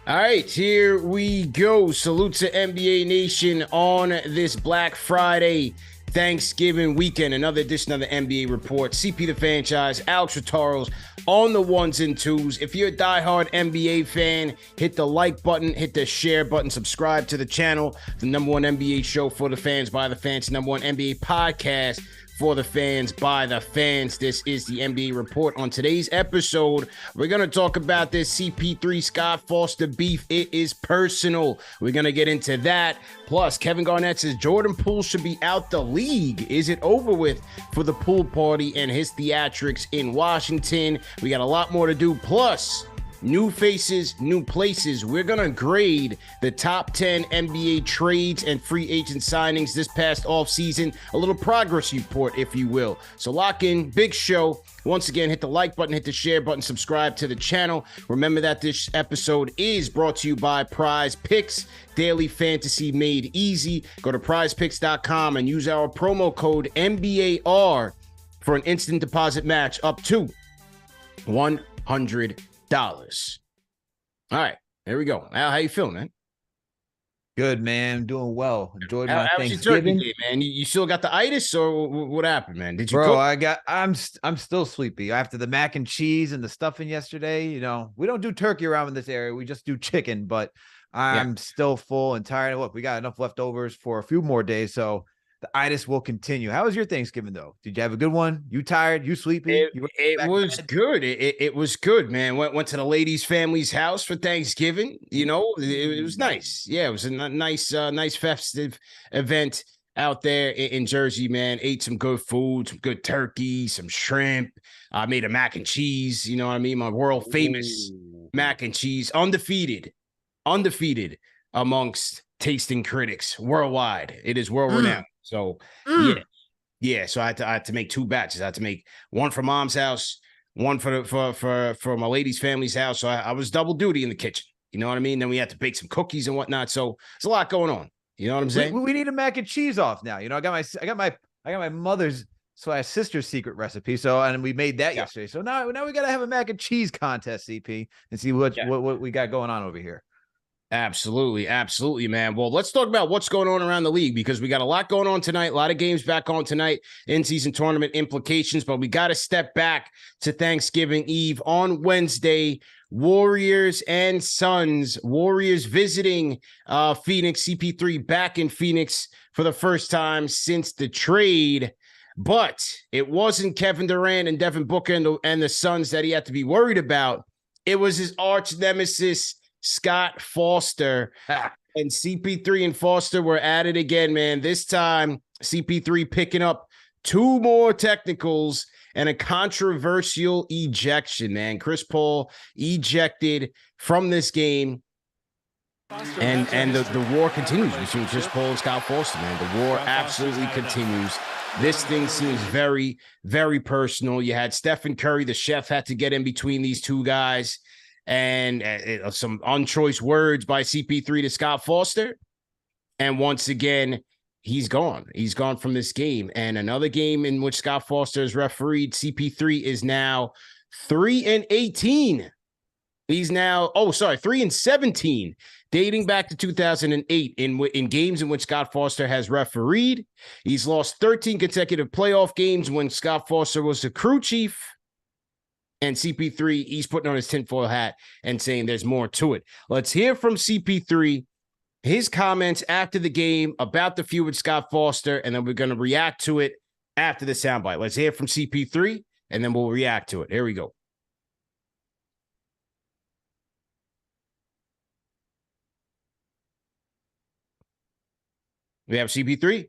All right, here we go. Salute to NBA Nation on this Black Friday, Thanksgiving weekend. Another edition of the NBA Report. CP the Franchise, Alex Rotaros on the ones and twos. If you're a diehard NBA fan, hit the like button, hit the share button, subscribe to the channel. The number one NBA show for the fans, by the fans, number one NBA podcast for the fans, by the fans. This is the NBA Report. On today's episode, we're going to talk about this CP3 Scott Foster beef. It is personal. We're going to get into that. Plus, Kevin Garnett says Jordan Poole should be out the league. Is it over with for the pool party and his theatrics in Washington? We got a lot more to do. Plus, new faces, new places. We're going to grade the top 10 NBA trades and free agent signings this past offseason. A little progress report, if you will. So lock in, big show. Once again, hit the like button, hit the share button, subscribe to the channel. Remember that this episode is brought to you by Prize Picks, daily fantasy made easy. Go to prizepicks.com and use our promo code MBAR for an instant deposit match up to $100. All right, there we go. Al, how you feeling, man? Good, man. Doing well. Enjoyed my How was your Thanksgiving. turkey day, man? You still got the itis, or what happened, man? Did you Bro, cook? I'm still sleepy after the mac and cheese and the stuffing yesterday. You know, we don't do turkey around in this area. We just do chicken, but I'm still full and tired. Look, we got enough leftovers for a few more days, so the itis will continue. How was your Thanksgiving, though? Did you have a good one? You tired? You sleepy? It was good. It was good, man. Went to the ladies' family's house for Thanksgiving. You know, it was nice. Yeah, it was a nice festive event out there in Jersey, man. Ate some good food, some good turkey, some shrimp. I made a mac and cheese. You know what I mean? My world famous mac and cheese, undefeated amongst tasting critics worldwide. It is world renowned. So yeah. So I had to make two batches. I had to make one for mom's house, one for my lady's family's house. So I was double duty in the kitchen. You know what I mean? Then we had to bake some cookies and whatnot. So there's a lot going on. You know what I'm saying? We need a mac and cheese off now. You know, I got my mother's sister's secret recipe. So and we made that yesterday. So now we gotta have a mac and cheese contest, CP, and see what we got going on over here. Absolutely, man. Well, let's talk about what's going on around the league, because we got a lot going on tonight, a lot of games back on tonight, in-season tournament implications, but we got to step back to Thanksgiving Eve on Wednesday. Warriors and Suns. Warriors visiting Phoenix. CP3 back in Phoenix for the first time since the trade, but it wasn't Kevin Durant and Devin Booker and the Suns that he had to be worried about. It was his arch nemesis, Scott Foster. And CP3 and Foster were at it again, man. This time, CP3 picking up two more technicals and a controversial ejection, man. Chris Paul ejected from this game. And the war continues between Chris Paul and Scott Foster, man. The war absolutely continues. This thing seems very, very personal. You had Stephen Curry, the chef, had to get in between these two guys. And some unchoice words by CP3 to Scott Foster. And once again, he's gone. He's gone from this game. And another game in which Scott Foster is refereed. CP3 is now 3-18. He's now, 3-17, dating back to 2008 in games in which Scott Foster has refereed. He's lost 13 consecutive playoff games when Scott Foster was the crew chief. And CP3, he's putting on his tinfoil hat and saying there's more to it. Let's hear from CP3, his comments after the game about the feud with Scott Foster, and then we're going to react to it after the soundbite. Let's hear from CP3, and then we'll react to it. Here we go. We have CP3.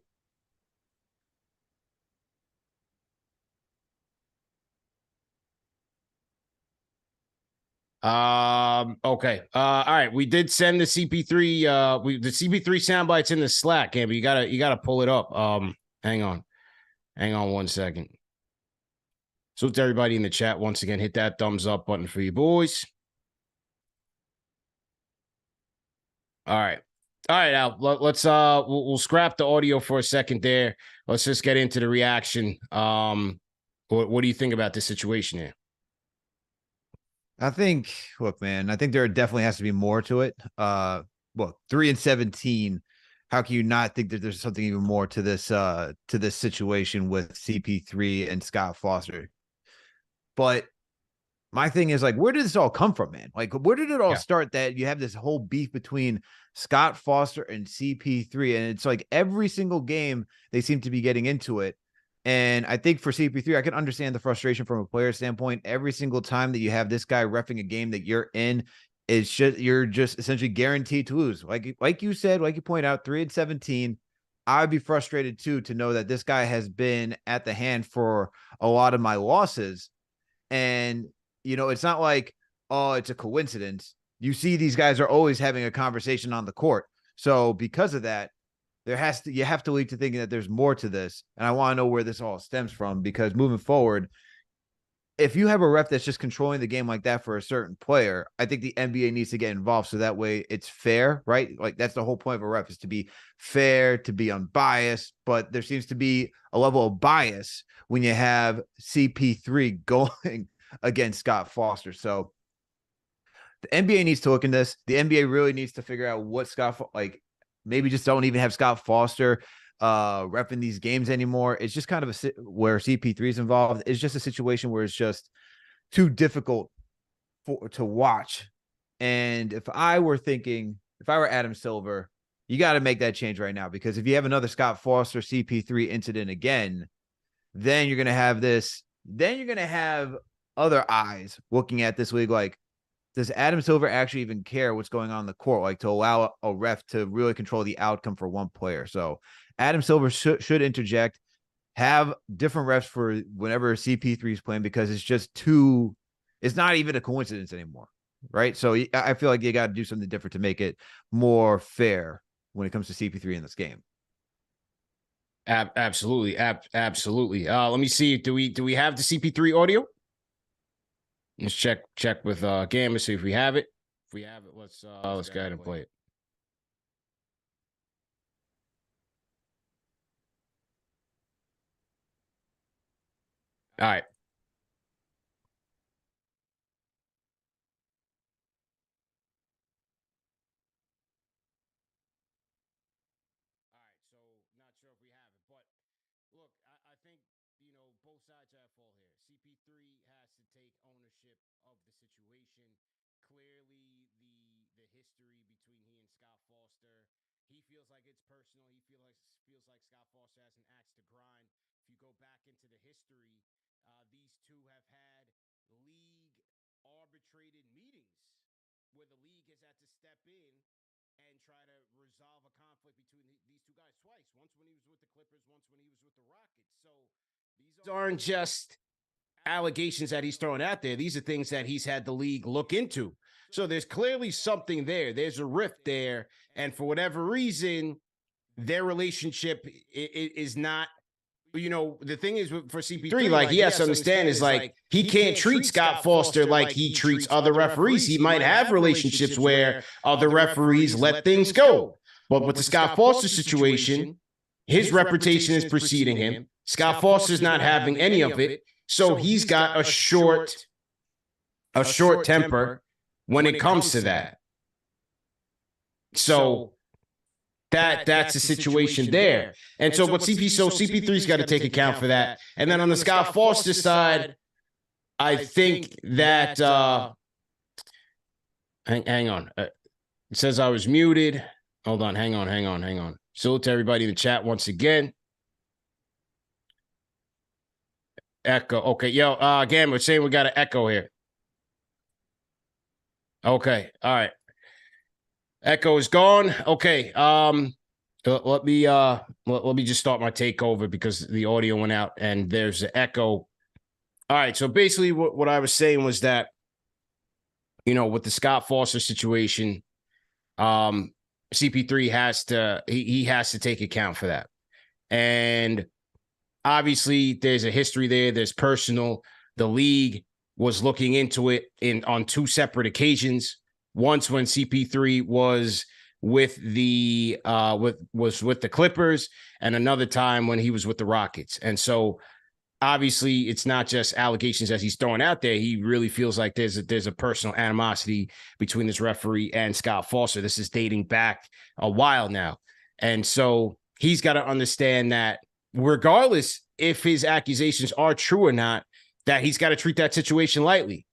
Okay. All right. We did send the CP3. The CP3 soundbites in the Slack, Amber. You gotta pull it up. Hang on 1 second. So to everybody in the chat, once again, hit that thumbs up button for you boys. All right, Al. Let's we'll scrap the audio for a second there. Let's just get into the reaction. What do you think about this situation here? I think, look, man, I think there definitely has to be more to it. Look, 3-17. How can you not think that there's something even more to this situation with CP3 and Scott Foster? But my thing is, like, where did this all come from, man? Like, where did it all start that you have this whole beef between Scott Foster and CP3? And it's like every single game they seem to be getting into it. And I think for CP3, I can understand the frustration from a player standpoint. Every single time that you have this guy reffing a game that you're in, you're just essentially guaranteed to lose. Like you said, like you point out, 3-17. I'd be frustrated too to know that this guy has been at the hand for a lot of my losses. And it's not like, oh, it's a coincidence. You see, these guys are always having a conversation on the court. So because of that, you have to lead to thinking that there's more to this. And I want to know where this all stems from, because moving forward, if you have a ref that's just controlling the game like that for a certain player, I think the NBA needs to get involved so that way it's fair, right? Like, that's the whole point of a ref, is to be fair, to be unbiased. But there seems to be a level of bias when you have CP3 going against Scott Foster. So the NBA needs to look in this. The NBA really needs to figure out what maybe just don't even have Scott Foster repping these games anymore. It's just kind of where CP3 is involved. It's just a situation where it's just too difficult to watch. And if I were Adam Silver, you got to make that change right now, because if you have another Scott Foster CP3 incident again, then you're going to have this. Then you're going to have other eyes looking at this league like, does Adam Silver actually even care what's going on in the court, like to allow a ref to really control the outcome for one player? So Adam Silver should interject, have different refs for whenever CP3 is playing, because it's not even a coincidence anymore, right? So I feel like you got to do something different to make it more fair when it comes to CP3 in this game. Absolutely. Absolutely. Let me see. Do we have the CP3 audio? Let's check with Gamma, see if we have it. If we have it, let's go ahead and play it. All right. So not sure if we have it, but look, I think, both sides are at fault here. CP3 has to take ownership of the situation. Clearly, the history between he and Scott Foster, he feels like it's personal. He feels like Scott Foster has an axe to grind. If you go back into the history, these two have had league arbitrated meetings where the league has had to step in and try to resolve a conflict between these two guys twice. Once when he was with the Clippers, once when he was with the Rockets. So these aren't just allegations that he's throwing out there. These are things that he's had the league look into. So there's clearly something there. There's a rift there. And for whatever reason, their relationship is not, the thing is for CP3, like, he has to understand is like, he can't treat Scott Foster like he treats other referees. He might have relationships where other referees let things go. But with the Scott Foster situation, his reputation is preceding him. Scott Foster's not having any of it. So he's got a short temper when it comes to that. So that's the situation there. And so CP3's got to take account for that. And then on the Scott Foster side, I think that hang on. It says I was muted. Hold on, hang on. Salute to everybody in the chat once again. Echo. Okay, yo, again, we're saying we got an echo here. Okay, all right. Echo is gone. Okay. Let me just start my takeover because the audio went out and there's an echo. All right. So basically what I was saying was that, with the Scott Foster situation, CP3 has to take account for that. And obviously there's a history there. There's personal. The league was looking into it on two separate occasions. Once when CP3 was with the Clippers, and another time when he was with the Rockets. And so obviously it's not just allegations as he's throwing out there. He really feels like there's a personal animosity between this referee and Scott Foster. This is dating back a while now. And so he's got to understand that regardless if his accusations are true or not, that he's got to treat that situation lightly.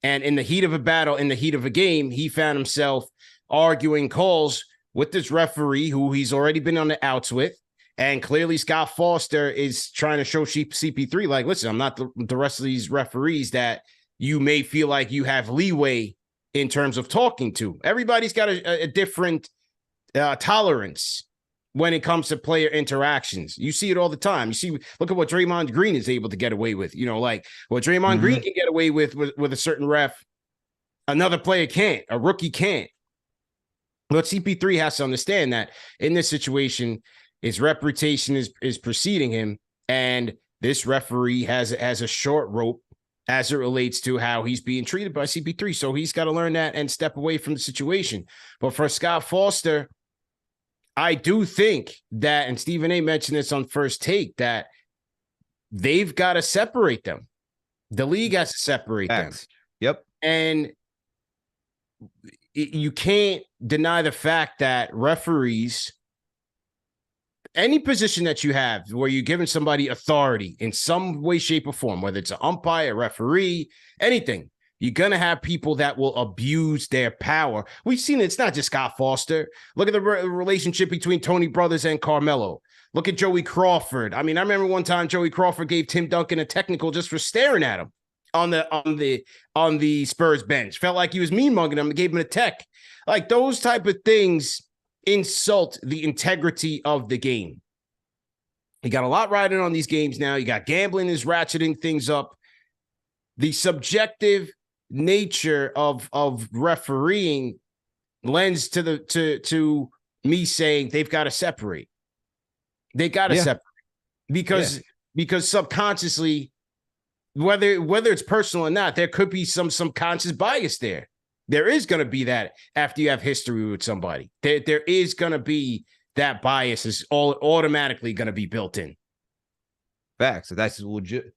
And in the heat of a battle, in the heat of a game, he found himself arguing calls with this referee who he's already been on the outs with. And clearly Scott Foster is trying to show CP3, like, listen, I'm not the rest of these referees that you may feel like you have leeway in terms of talking to. Everybody's got a different tolerance when it comes to player interactions. You see it all the time. You see, look at what Draymond Green is able to get away with. You know, like what Draymond Green can get away with a certain ref, another player can't, a rookie can't. But CP3 has to understand that in this situation, his reputation is preceding him, and this referee has a short rope as it relates to how he's being treated by CP3. So he's got to learn that and step away from the situation. But for Scott Foster, I do think that, and Stephen A mentioned this on First Take, that they've got to separate them. The league has to separate them. Yep. And you can't deny the fact that referees, any position that you have where you're giving somebody authority in some way, shape, or form, whether it's an umpire, a referee, anything, you're going to have people that will abuse their power. We've seen it. It's not just Scott Foster. Look at the relationship between Tony Brothers and Carmelo. Look at Joey Crawford. I mean, I remember one time Joey Crawford gave Tim Duncan a technical just for staring at him on the Spurs bench. Felt like he was mean-mugging him and gave him a tech. Like, those type of things insult the integrity of the game. You got a lot riding on these games now. You got gambling is ratcheting things up. The subjective nature of refereeing lends to me saying they've got to separate. They got to separate because subconsciously, whether it's personal or not, there could be some subconscious bias there. There is going to be that after you have history with somebody. There is going to be that bias is all automatically going to be built in. Facts. So that's legit.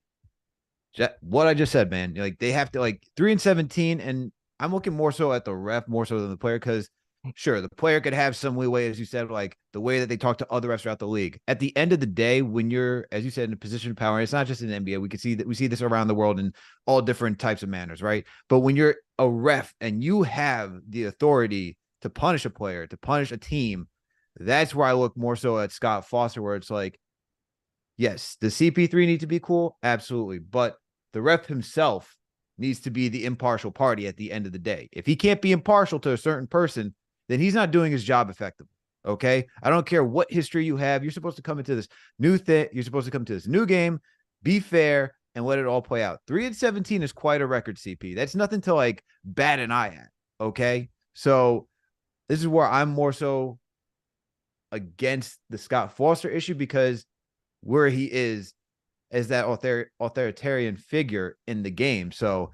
What I just said, man. Like, they have to, like, 3-17, and I'm looking more so at the ref more so than the player, because sure, the player could have some leeway, as you said, like the way that they talk to other refs throughout the league. At the end of the day, when you're, as you said, in a position of power, it's not just in the NBA. We see this around the world in all different types of manners, right? But when you're a ref and you have the authority to punish a player, to punish a team, that's where I look more so at Scott Foster, where it's like, yes, the CP3 need to be cool, absolutely, but the ref himself needs to be the impartial party at the end of the day. If he can't be impartial to a certain person, then he's not doing his job effectively. Okay. I don't care what history you have. You're supposed to come into this new thing. You're supposed to come to this new game, be fair, and let it all play out. 3-17 is quite a record, CP. That's nothing to like bat an eye at. Okay. So this is where I'm more so against the Scott Foster issue, because where he is as that authoritarian figure in the game. So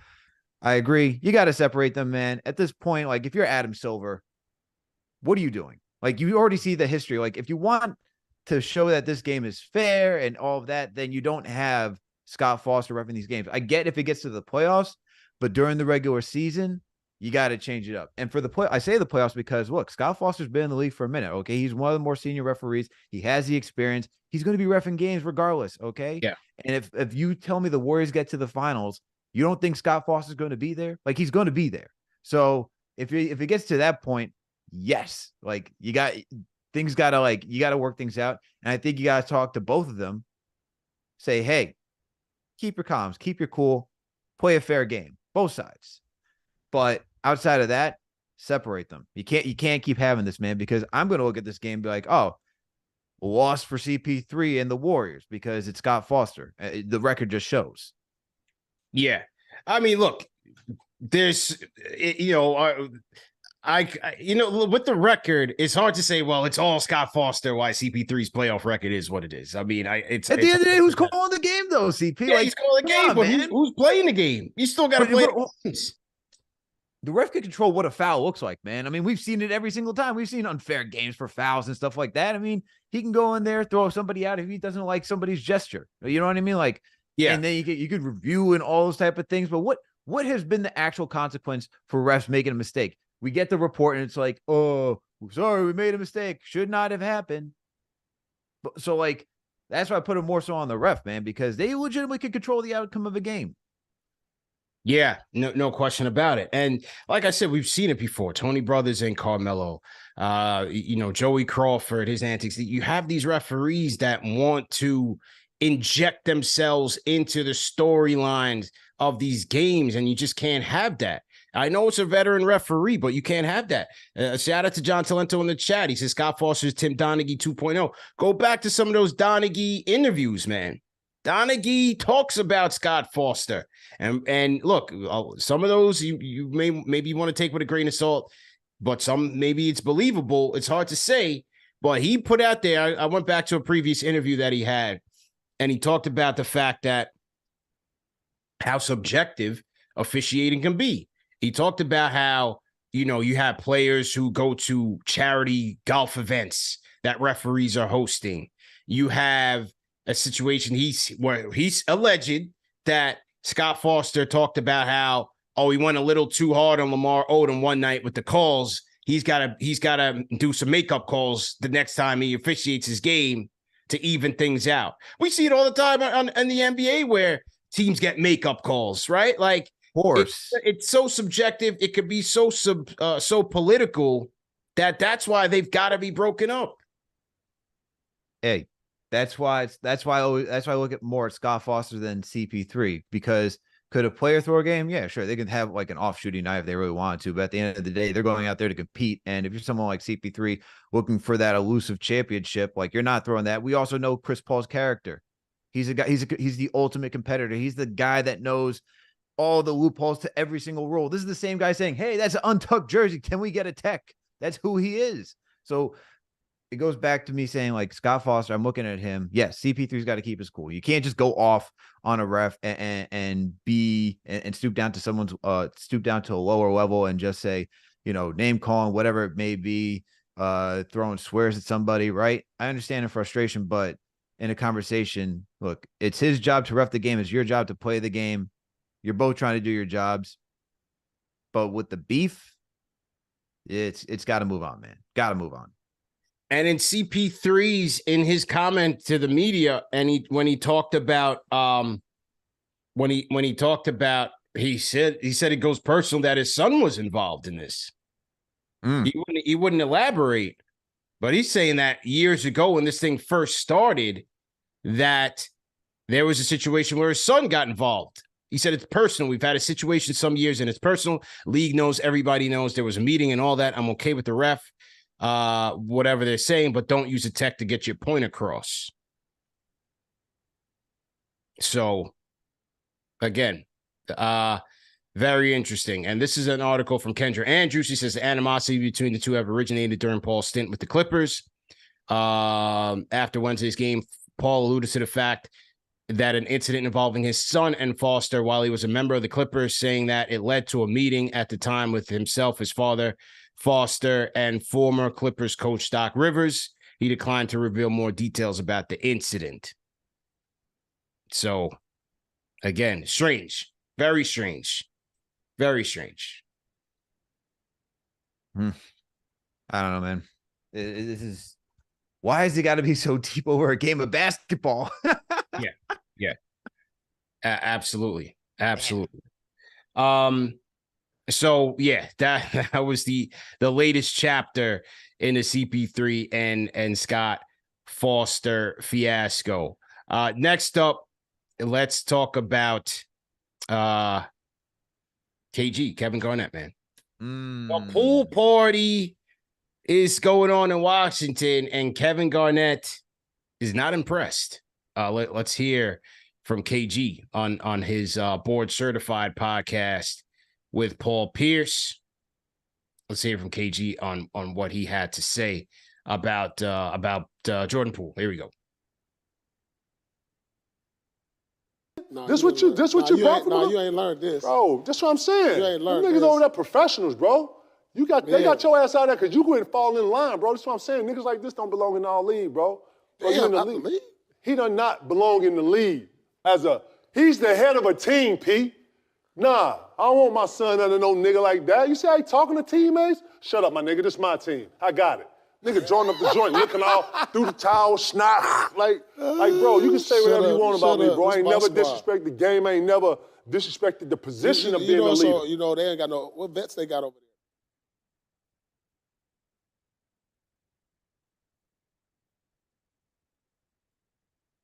I agree. You got to separate them, man. At this point, like, if you're Adam Silver, what are you doing? Like, you already see the history. Like, if you want to show that this game is fair and all of that, then you don't have Scott Foster reffing these games. I get if it gets to the playoffs, but during the regular season, you got to change it up. And for I say the playoffs because, look, Scott Foster's been in the league for a minute, okay? He's one of the more senior referees. He has the experience. He's going to be reffing games regardless, okay? Yeah. And if you tell me the Warriors get to the finals, you don't think Scott Foster's going to be there? Like, he's going to be there. So if it gets to that point, yes, like, you got to work things out. And I think you got to talk to both of them. Say, hey, keep your comms, keep your cool, play a fair game, both sides. But outside of that, separate them. You can't keep having this, man, because I'm going to look at this game and be like, oh, loss for CP3 and the Warriors because it's Scott Foster. The record just shows. Yeah. I mean, look, there's, with the record, it's hard to say, well, it's all Scott Foster why CP3's playoff record is what it is. I mean, it's at the end of the day, who's calling the game though, CP? Yeah, he's calling the game, but who's playing the game? You still got to play the games. The ref can control what a foul looks like, man. I mean, we've seen it every single time. We've seen unfair games for fouls and stuff like that. I mean, he can go in there, throw somebody out if he doesn't like somebody's gesture. You know what I mean? Like, Yeah. And then you could review and all those type of things. But what has been the actual consequence for refs making a mistake? We get the report and it's like, oh, sorry, we made a mistake. Should not have happened. But, so like, that's why I put it more so on the ref, man, because they legitimately could control the outcome of a game. Yeah, no question about it. And like I said, we've seen it before. Tony Brothers and Carmelo, Joey Crawford, his antics. You have these referees that want to inject themselves into the storylines of these games, and you just can't have that. I know it's a veteran referee, but you can't have that. Shout out to John Talento in the chat. He says Scott Foster's Tim Donaghy 2.0. Go back to some of those Donaghy interviews, man. Donaghy talks about Scott Foster. And look, some of those you maybe want to take with a grain of salt, but some maybe it's believable. It's hard to say, but he put out there, I went back to a previous interview that he had, and he talked about the fact that how subjective officiating can be. He talked about how, you have players who go to charity golf events that referees are hosting. You have a situation where he's alleged that Scott Foster talked about how, he went a little too hard on Lamar Odom one night with the calls. He's got to do some makeup calls the next time he officiates his game to even things out. We see it all the time in the NBA where teams get makeup calls, right? Like, of course, it's so subjective. It could be so political that's why they've got to be broken up. Hey, that's why I look at more at Scott Foster than CP3, because could a player throw a game? Yeah, sure. They can have like an off shooting night if they really wanted to, but at the end of the day, they're going out there to compete. And if you're someone like CP3 looking for that elusive championship, like, you're not throwing that. We also know Chris Paul's character. He's a guy, he's the ultimate competitor. He's the guy that knows all the loopholes to every single rule. This is the same guy saying, hey, that's an untucked jersey. Can we get a tech? That's who he is. So it goes back to me saying, like, Scott Foster, I'm looking at him. Yes, CP3's got to keep his cool. You can't just go off on a ref and stoop down to stoop down to a lower level and just say, name calling, whatever it may be, throwing swears at somebody, right? I understand the frustration, but in a conversation, look, it's his job to ref the game. It's your job to play the game. You're both trying to do your jobs. But with the beef, it's got to move on, man. Got to move on. And in CP3's, in his comment to the media, and when he talked about he said it goes personal that his son was involved in this. He wouldn't elaborate, but he's saying that years ago when this thing first started, that there was a situation where his son got involved. He said it's personal. We've had a situation some years and it's personal. League knows, everybody knows. There was a meeting and all that. I'm okay with the ref, whatever they're saying, but don't use a tech to get your point across. So, again, very interesting. And this is an article from Kendra Andrews. She says the animosity between the two have originated during Paul's stint with the Clippers. After Wednesday's game, Paul alluded to the fact that an incident involving his son and Foster while he was a member of the Clippers, saying that it led to a meeting at the time with himself, his father, Foster, and former Clippers coach Doc Rivers. He declined to reveal more details about the incident. So, again, strange. Very strange. Very strange. I don't know, man. This is... Why has it got to be so deep over a game of basketball? Yeah. Absolutely. So yeah, that was the latest chapter in the CP3 and Scott Foster fiasco. Next up, let's talk about KG, Kevin Garnett, man. The pool party is going on in Washington, and Kevin Garnett is not impressed. Let's hear from KG on his board certified podcast with Paul Pierce. Let's hear from KG on what he had to say about Jordan Poole. Here we go. This what you brought from you ain't learned this. Bro, that's what I'm saying. You ain't learned Them niggas this. over there professionals, bro. They got your ass out there because you couldn't fall in line, bro. That's what I'm saying. Niggas like this don't belong in our league, bro. Damn, you in the league. He does not belong in the league as a He's the head of a team, P. Nah, I don't want my son under no nigga like that. You see how he talking to teammates? Shut up, my nigga. This my team. I got it. Nigga drawing up the joint, looking out through the towel, snot. Like, bro, you can say whatever you want about me, bro. I ain't never disrespected the game. I ain't never disrespected the position of being a leader. You know, they ain't got no, what vets they got over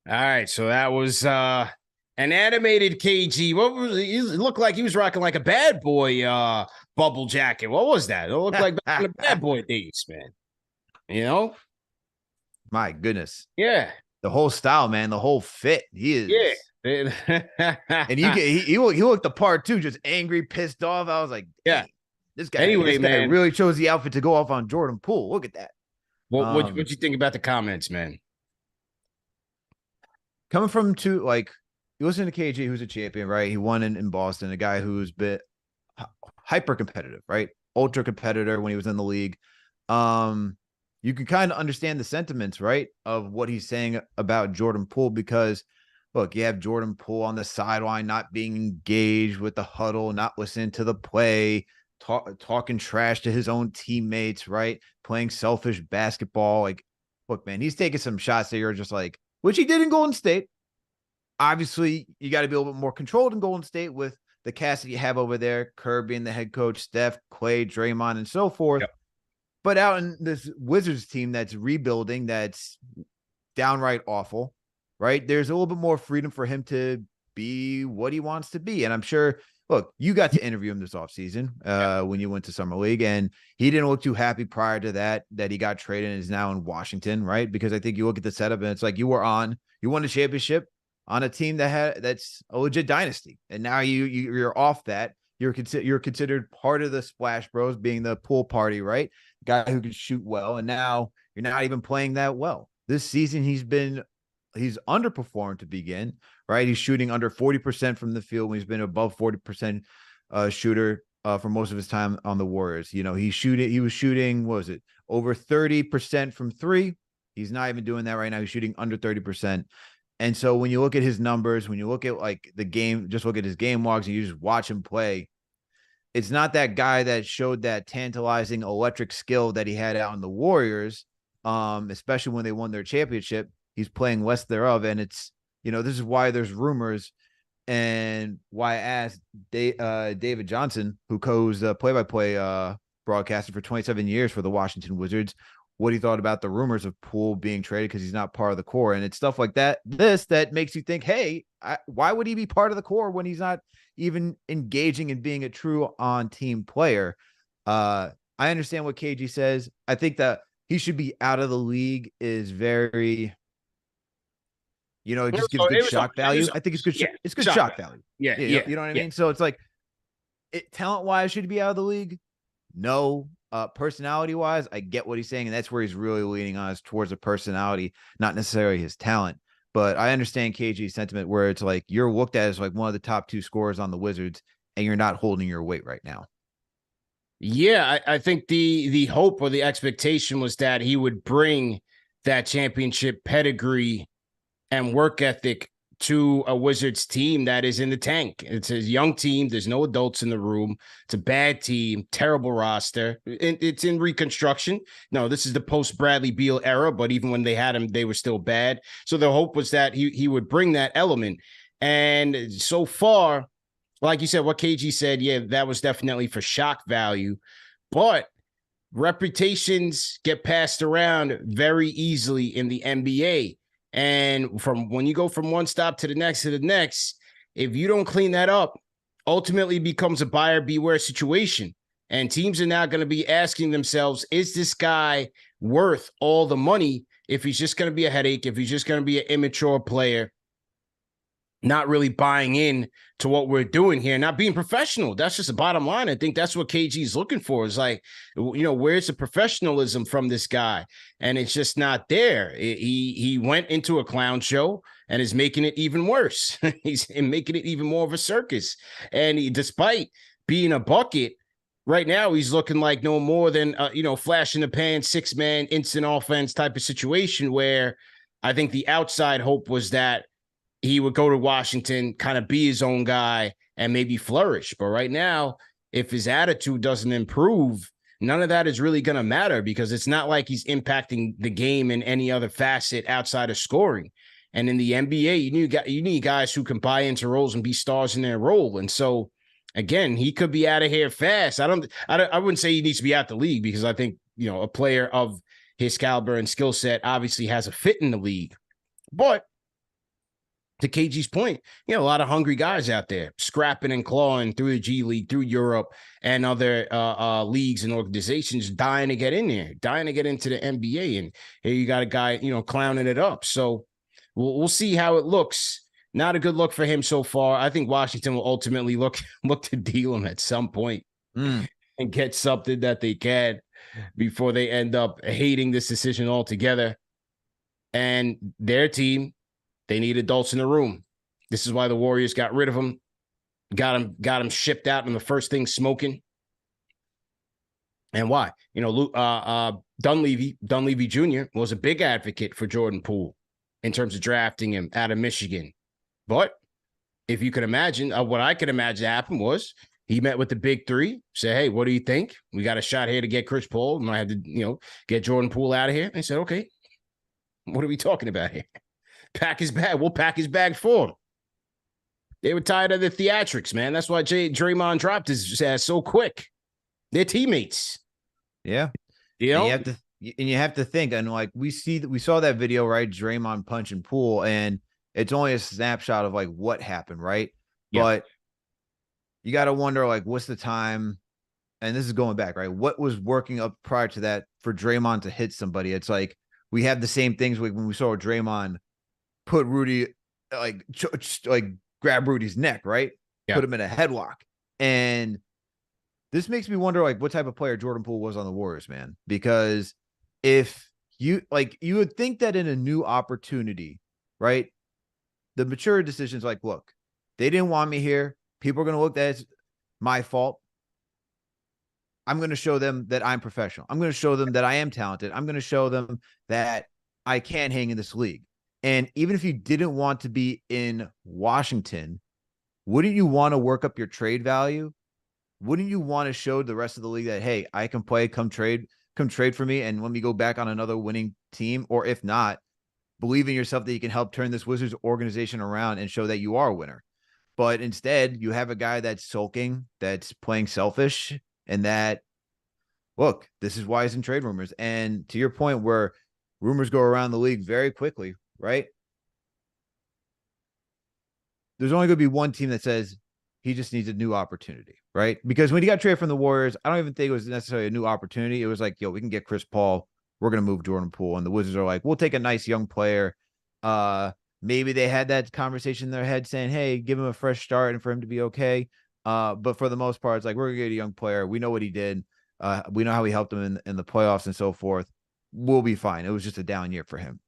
there? All right, so that was an animated KG. What was it? Looked like he was rocking like a bad boy bubble jacket. What was that? It looked like back in the bad boy days, man. You know? My goodness. Yeah. The whole style, man. The whole fit. He is. Yeah. And he looked the part too, just angry, pissed off. I was like, yeah, this guy man really chose the outfit to go off on Jordan Poole. Look at that. What you think about the comments, man? Coming from you listen to KG, who's a champion, right? He won in Boston, a guy who's been hyper competitive, right? Ultra competitor when he was in the league. You can kind of understand the sentiments, right, of what he's saying about Jordan Poole, because look, you have Jordan Poole on the sideline, not being engaged with the huddle, not listening to the play, talking trash to his own teammates, right? Playing selfish basketball. Like, look, man, he's taking some shots that you're just like, which he did in Golden State. Obviously, you got to be a little bit more controlled in Golden State with the cast that you have over there, Kerr being the head coach, Steph, Clay, Draymond, and so forth. Yep. But out in this Wizards team that's rebuilding, that's downright awful, right? There's a little bit more freedom for him to be what he wants to be. And I'm sure, look, you got to interview him this offseason when you went to Summer League, and he didn't look too happy prior to that he got traded and is now in Washington, right? Because I think you look at the setup and it's like you won a championship on a team that's a legit dynasty. And now you're off that. You're considered part of the Splash Bros, being the pool party, right? Guy who can shoot well, and now you're not even playing that well. This season he's underperformed to begin, right? He's shooting under 40% from the field when he's been above 40% shooter for most of his time on the Warriors. You know, he was shooting, what was it, over 30% from three. He's not even doing that right now. He's shooting under 30%. And so when you look at his numbers, when you look at like the game, just look at his game logs and you just watch him play, it's not that guy that showed that tantalizing electric skill that he had out in the Warriors, especially when they won their championship. He's playing less thereof. And it's, this is why there's rumors and why I asked David Johnson, who goes play-by-play broadcaster for 27 years for the Washington Wizards, what he thought about the rumors of Poole being traded because he's not part of the core. And it's stuff like that, that makes you think, hey, why would he be part of the core when he's not even engaging and being a true on-team player? I understand what KG says. I think that he should be out of the league is very, it just gives good shock value. I think it's good. It's good shock value. Yeah. You know what I mean? So it's like, talent-wise, should he be out of the league? No. Personality-wise, I get what he's saying, and that's where he's really leaning on, is towards the personality, not necessarily his talent. But I understand KG's sentiment where it's like you're looked at as like one of the top two scorers on the Wizards, and you're not holding your weight right now. Yeah, I think the hope or the expectation was that he would bring that championship pedigree and work ethic to a Wizards team that is in the tank. It's a young team. There's no adults in the room. It's a bad team, terrible roster. It's in reconstruction. No, this is the post-Bradley Beal era, but even when they had him, they were still bad. So the hope was that he would bring that element. And so far, like you said, what KG said, yeah, that was definitely for shock value. But reputations get passed around very easily in the NBA. And from when you go from one stop to the next, if you don't clean that up, ultimately becomes a buyer beware situation. And teams are now going to be asking themselves, is this guy worth all the money if he's just going to be a headache, if he's just going to be an immature player, not really buying in to what we're doing here, not being professional? That's just the bottom line. I think that's what KG is looking for, is like, where's the professionalism from this guy? And it's just not there. He went into a clown show and is making it even worse. He's making it even more of a circus. And despite being a bucket, right now he's looking like no more than, flash in the pan, 6-man instant offense type of situation, where I think the outside hope was that he would go to Washington, kind of be his own guy and maybe flourish. But right now, if his attitude doesn't improve, none of that is really going to matter because it's not like he's impacting the game in any other facet outside of scoring. And in the NBA, you need guys who can buy into roles and be stars in their role. And so, again, he could be out of here fast. I wouldn't say he needs to be out the league because I think, a player of his caliber and skill set obviously has a fit in the league. But to KG's point, a lot of hungry guys out there scrapping and clawing through the G League, through Europe and other leagues and organizations, dying to get in there, dying to get into the NBA. And here you got a guy, clowning it up. So we'll see how it looks. Not a good look for him so far. I think Washington will ultimately look to deal him at some point and get something that they can before they end up hating this decision altogether. And their team, they need adults in the room. This is why the Warriors got rid of him, got him shipped out in the first thing smoking. And why? Dunleavy Jr. was a big advocate for Jordan Poole in terms of drafting him out of Michigan. But if you could imagine, what I could imagine happened was he met with the big three, said, hey, what do you think? We got a shot here to get Kris Paul. We might have to, get Jordan Poole out of here. And they said, okay, what are we talking about here? Pack his bag. We'll pack his bag for him. They were tired of the theatrics, man. That's why Draymond dropped his ass so quick. They're teammates. Yeah. And you have to think, and like we saw that video, right? Draymond punching Poole, and it's only a snapshot of like what happened, right? Yeah. But you got to wonder, like, what's the time? And this is going back, right? What was working up prior to that for Draymond to hit somebody? It's like we have the same things when we saw Draymond put Rudy, like grab Rudy's neck, right? Yeah. Put him in a headlock. And this makes me wonder, like, what type of player Jordan Poole was on the Warriors, man. Because if you would think that in a new opportunity, right? The mature decisions, like, look, they didn't want me here. People are going to look at it as my fault. I'm going to show them that I'm professional. I'm going to show them that I am talented. I'm going to show them that I can hang in this league. And even if you didn't want to be in Washington, wouldn't you want to work up your trade value? Wouldn't you want to show the rest of the league that, hey, I can play, come trade for me. And when we go back on another winning team, or if not, believe in yourself that you can help turn this Wizards organization around and show that you are a winner. But instead, you have a guy that's sulking, that's playing selfish, and that, look, this is why he's in trade rumors. And to your point, where rumors go around the league very quickly, right? There's only going to be one team that says he just needs a new opportunity, right? Because when he got traded from the Warriors, I don't even think it was necessarily a new opportunity. It was like, yo, we can get Kris Paul. We're going to move Jordan Poole. And the Wizards are like, we'll take a nice young player. Maybe they had that conversation in their head saying, hey, give him a fresh start and for him to be okay. But for the most part, it's like, we're going to get a young player. We know what he did. We know how he helped them in the playoffs and so forth. We'll be fine. It was just a down year for him.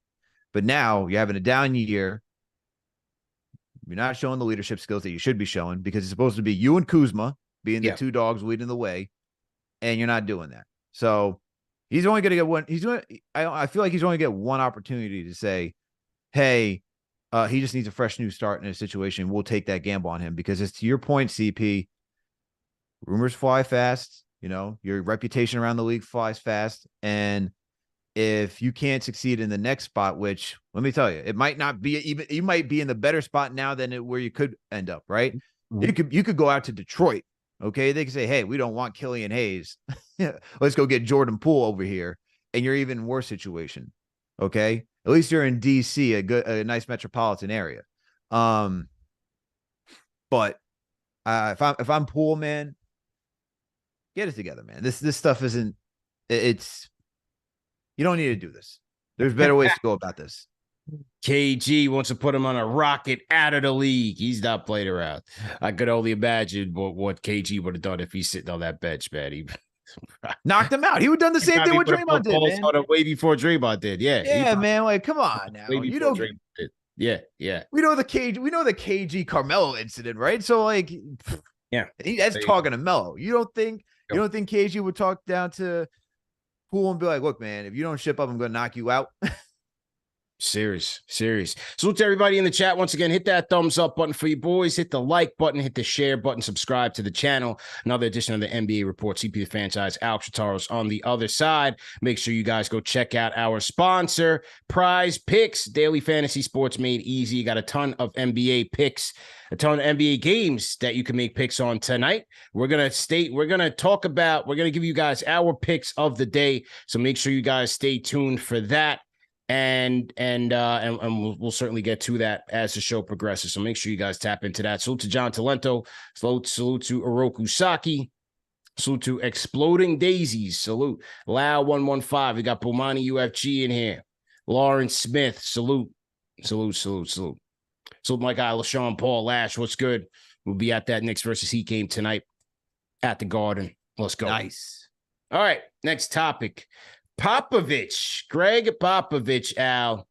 But now you're having a down year. You're not showing the leadership skills that you should be showing because it's supposed to be you and Kuzma being the two dogs leading the way, and you're not doing that. So he's only going to get one. I feel like he's only going to get one opportunity to say, hey, he just needs a fresh new start in a situation. We'll take that gamble on him because it's to your point, CP, rumors fly fast. Your reputation around the league flies fast. And if you can't succeed in the next spot, which let me tell you, it might not be you might be in the better spot now than where you could end up, right? Mm-hmm. You could go out to Detroit. Okay. They could say, hey, we don't want Killian Hayes. Let's go get Jordan Poole over here. And you're even worse situation. Okay. At least you're in DC, a nice metropolitan area. But if I'm Poole, man, get it together, man. This stuff isn't, you don't need to do this. There's better ways to go about this. KG wants to put him on a rocket out of the league. He's not played around. I could only imagine what KG would have done if he's sitting on that bench, man. He knocked him out. He would have done the same thing what Draymond did, man. Way before Draymond did. Yeah, man. Like, come on now. You know, yeah. We know the KG Carmelo incident, right? So, like, that's talking to Melo. You don't think KG would talk down to Poole and be like, look, man, if you don't ship up, I'm going to knock you out. Serious. Salute to everybody in the chat. Once again, hit that thumbs up button for you boys. Hit the like button. Hit the share button. Subscribe to the channel. Another edition of the NBA Report. CP the Franchise. Alex Chataros on the other side. Make sure you guys go check out our sponsor, Prize Picks. Daily fantasy sports made easy. You got a ton of NBA picks, a ton of NBA games that you can make picks on tonight. We're going to give you guys our picks of the day. So make sure you guys stay tuned for that. And we'll certainly get to that as the show progresses. So make sure you guys tap into that. Salute to John Talento. Salute to Oroku Saki. Salute to Exploding Daisies. Salute. Lau 115. We got Bomani UFG in here. Lawrence Smith. Salute. Salute my guy, LaShawn Paul Lash. What's good? We'll be at that Knicks versus Heat game tonight at the Garden. Let's go. Nice. All right. Next topic. Popovich, Greg Popovich, Al,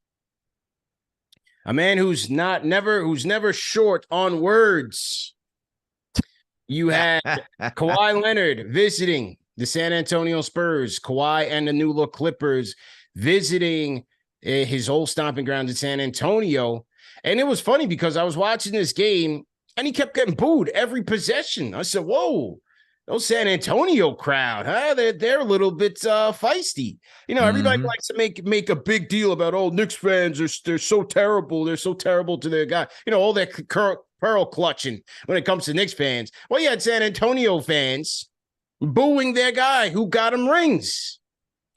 a man who's never short on words. You had Kawhi Leonard visiting the San Antonio Spurs, Kawhi and the New Look Clippers visiting his old stomping ground in San Antonio. And it was funny because I was watching this game and he kept getting booed every possession. I said, whoa. Those San Antonio crowd, huh? They're a little bit feisty. You know, everybody likes to make a big deal about, oh, Knicks fans they're so terrible. They're so terrible to their guy. You know, all that pearl clutching when it comes to Knicks fans. Well, you had San Antonio fans booing their guy who got him rings.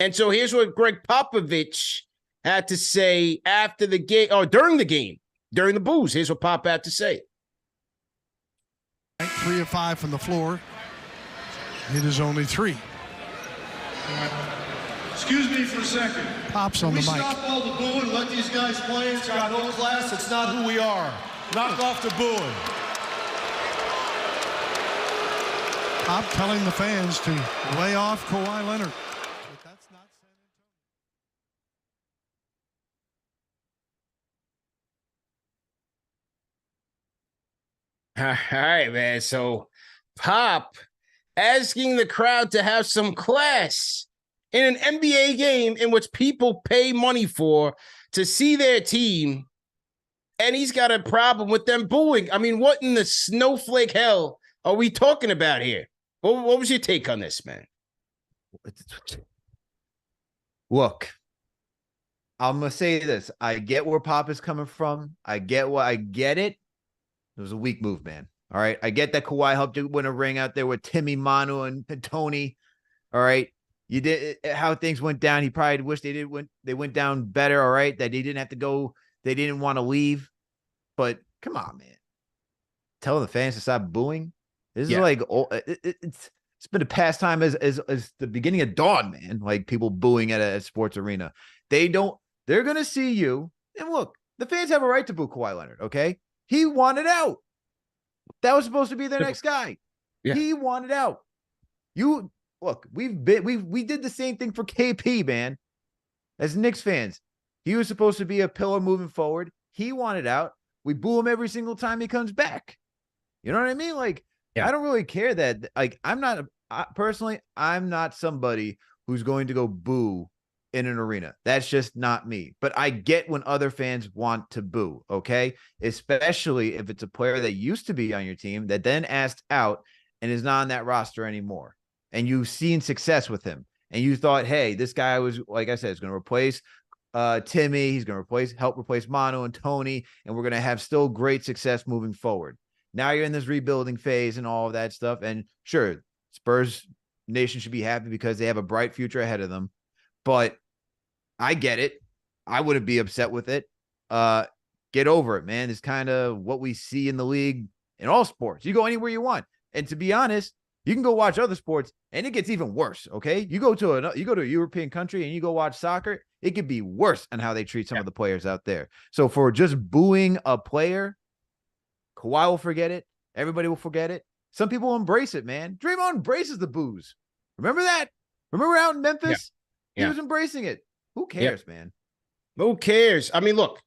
And so here's what Greg Popovich had to say after the game, or during the boos. Here's what Pop had to say. 3 of 5 from the floor. It is only 3. Excuse me for a second. Pops on the mic. Stop all the booing and let these guys play. It's got no class. It's not who we are. Knock off the booing. Pop telling the fans to lay off Kawhi Leonard. But that's not San Antonio. All right, man. So Pop asking the crowd to have some class in an NBA game in which people pay money for to see their team, and he's got a problem with them booing. I mean, what in the snowflake hell are we talking about here? What was your take on this, man? Look, I'm going to say this. I get where Pop is coming from. I get it. It was a weak move, man. All right. I get that Kawhi helped you win a ring out there with Timmy, Manu, and Tony. All right. You did how things went down. He probably wished they went down better. All right. That they didn't have to go. They didn't want to leave. But come on, man. Tell the fans to stop booing. This is like it's been a pastime as the beginning of dawn, man. Like people booing at a sports arena. They're gonna see you. And look, the fans have a right to boo Kawhi Leonard. Okay. He wanted out. That was supposed to be their next guy. Yeah. He wanted out. You look, we did the same thing for KP, man. As Knicks fans, he was supposed to be a pillar moving forward. He wanted out. We boo him every single time he comes back. You know what I mean? Like, I don't really care that. Like, I'm not somebody who's going to go boo in an arena. That's just not me. But I get when other fans want to boo, okay? Especially if it's a player that used to be on your team that then asked out and is not on that roster anymore. And you've seen success with him. And you thought, hey, this guy was, like I said, is going to replace Timmy. He's going to help replace Manu and Tony. And we're going to have still great success moving forward. Now you're in this rebuilding phase and all of that stuff. And sure, Spurs Nation should be happy because they have a bright future ahead of them. But I get it. I wouldn't be upset with it. Get over it, man. It's kind of what we see in the league in all sports. You go anywhere you want. And to be honest, you can go watch other sports and it gets even worse. Okay. You go to a European country and you go watch soccer. It could be worse on how they treat some of the players out there. So for just booing a player, Kawhi will forget it. Everybody will forget it. Some people will embrace it, man. Draymond embraces the boos. Remember that? Remember out in Memphis? Yeah. He was embracing it. Who cares, man? Who cares? I mean, look,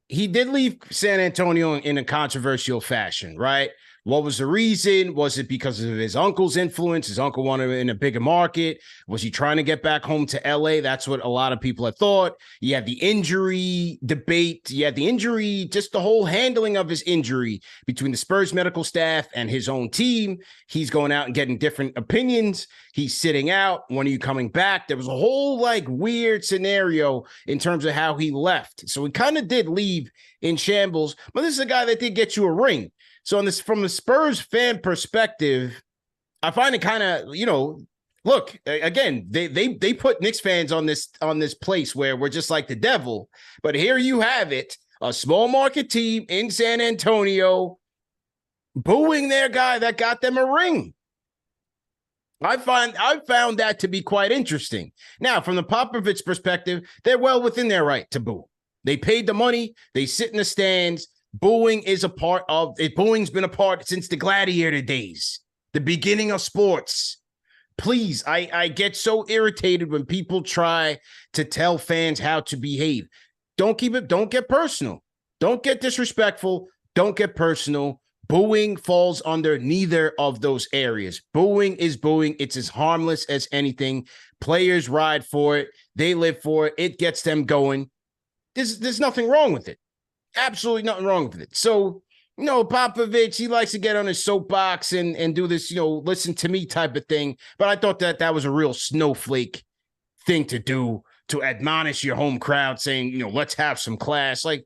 he did leave San Antonio in a controversial fashion, right? What was the reason? Was it because of his uncle's influence? His uncle wanted him in a bigger market. Was he trying to get back home to LA? That's what a lot of people had thought. You had the injury debate. You had the injury, just the whole handling of his injury between the Spurs medical staff and his own team. He's going out and getting different opinions. He's sitting out. When are you coming back? There was a whole like weird scenario in terms of how he left. So he kind of did leave in shambles, but this is a guy that did get you a ring. So on this, from the Spurs fan perspective, I find it kind of, look, again, they put Knicks fans on this place where we're just like the devil. But here you have it, a small market team in San Antonio booing their guy that got them a ring. I found that to be quite interesting. Now, from the Popovich perspective, they're well within their right to boo. They paid the money. They sit in the stands. Booing is a part of it. Booing's been a part since the gladiator days, the beginning of sports. Please, I get so irritated when people try to tell fans how to behave. Don't get personal. Don't get disrespectful. Don't get personal. Booing falls under neither of those areas. Booing is booing. It's as harmless as anything. Players ride for it. They live for it. It gets them going. There's nothing wrong with it. Absolutely nothing wrong with it. So, Popovich, he likes to get on his soapbox and do this, listen to me type of thing. But I thought that was a real snowflake thing to do, to admonish your home crowd saying, let's have some class. Like,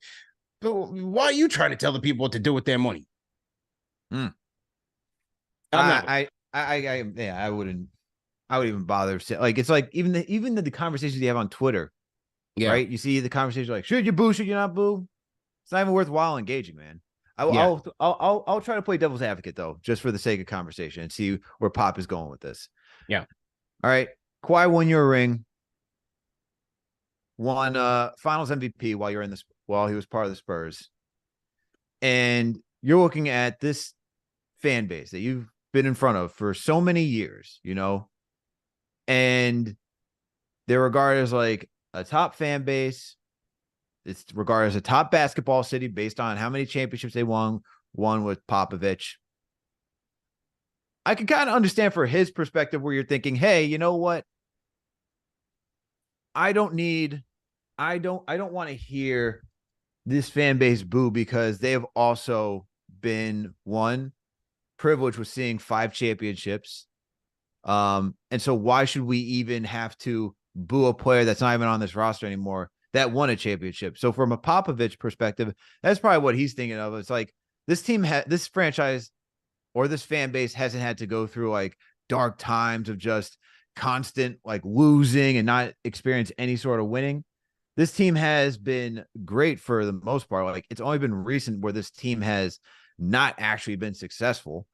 why are you trying to tell the people what to do with their money? I wouldn't even bother. Like, it's like even the conversations you have on Twitter, right? You see the conversation like, should you boo? Should you not boo? It's not even worthwhile engaging, man. I'll try to play devil's advocate though, just for the sake of conversation, and see where Pop is going with this. Yeah. All right. Kawhi won your ring. Won Finals MVP while he was part of the Spurs, and you're looking at this fan base that you've been in front of for so many years, and they're regarded as like a top fan base. It's regarded as a top basketball city based on how many championships they won with Popovich. I can kind of understand for his perspective where you're thinking, hey, you know what? I don't want to hear this fan base boo, because they have also been privileged with seeing 5 championships. And so why should we even have to boo a player that's not even on this roster anymore that won a championship? So from a Popovich perspective, that's probably what he's thinking of. It's like this team, this franchise or this fan base hasn't had to go through like dark times of just constant like losing and not experience any sort of winning. This team has been great for the most part. Like, it's only been recent where this team has not actually been successful.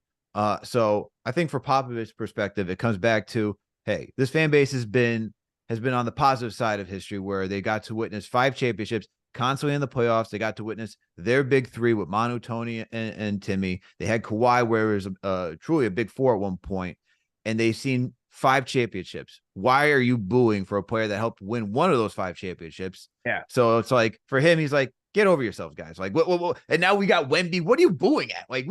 So I think for Popovich's perspective, it comes back to, hey, this fan base has been on the positive side of history, where they got to witness 5 championships constantly in the playoffs. They got to witness their big 3 with Manu, Tony, and Timmy. They had Kawhi, where it was truly a big 4 at one point, and they've seen 5 championships. Why are you booing for a player that helped win one of those 5 championships? Yeah. So it's like, for him, he's like, get over yourselves, guys. Like, what? And now we got Wemby. What are you booing at? Like,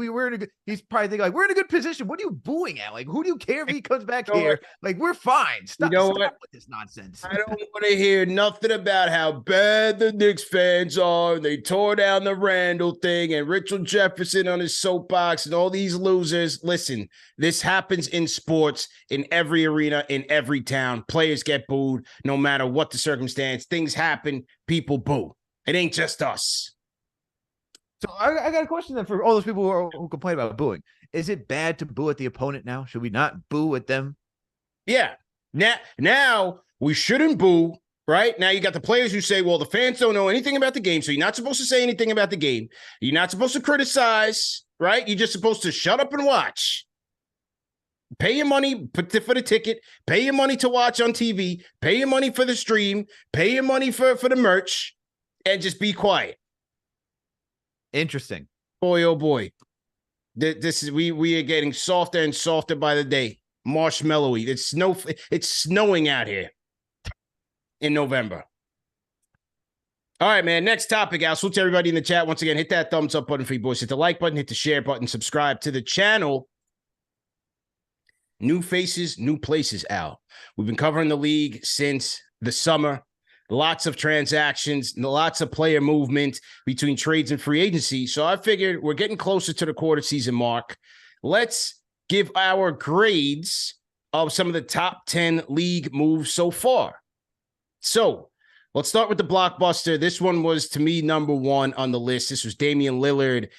he's probably thinking like, we're in a good position. What are you booing at? Like, who do you care if he comes back here? Like, we're fine. Stop with this nonsense. I don't want to hear nothing about how bad the Knicks fans are. They tore down the Randall thing and Richard Jefferson on his soapbox and all these losers. Listen, this happens in sports, in every arena, in every town. Players get booed no matter what the circumstance. Things happen. People boo. It ain't just us. So I got a question then for all those people who complain about booing. Is it bad to boo at the opponent now? Should we not boo at them? Yeah. Now we shouldn't boo, right? Now you got the players who say, well, the fans don't know anything about the game, so you're not supposed to say anything about the game. You're not supposed to criticize, right? You're just supposed to shut up and watch. Pay your money for the ticket. Pay your money to watch on TV. Pay your money for the stream. Pay your money for the merch. And just be quiet. Interesting. Boy, oh boy. This is we are getting softer and softer by the day. Marshmallowy. It's snowing out here in November. All right, man. Next topic, Al. Salute to everybody in the chat. Once again, hit that thumbs up button for you boys. Hit the like button, hit the share button, subscribe to the channel. New faces, new places, Al. We've been covering the league since the summer. Lots of transactions, lots of player movement between trades and free agency. So I figured we're getting closer to the quarter season mark. Let's give our grades of some of the top 10 league moves so far. So let's start with the blockbuster. This one was, to me, number one on the list. This was Damian Lillard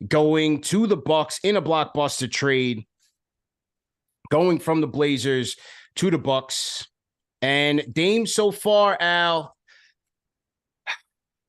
going to the Bucks in a blockbuster trade, going from the Blazers to the Bucks. And Dame so far, Al,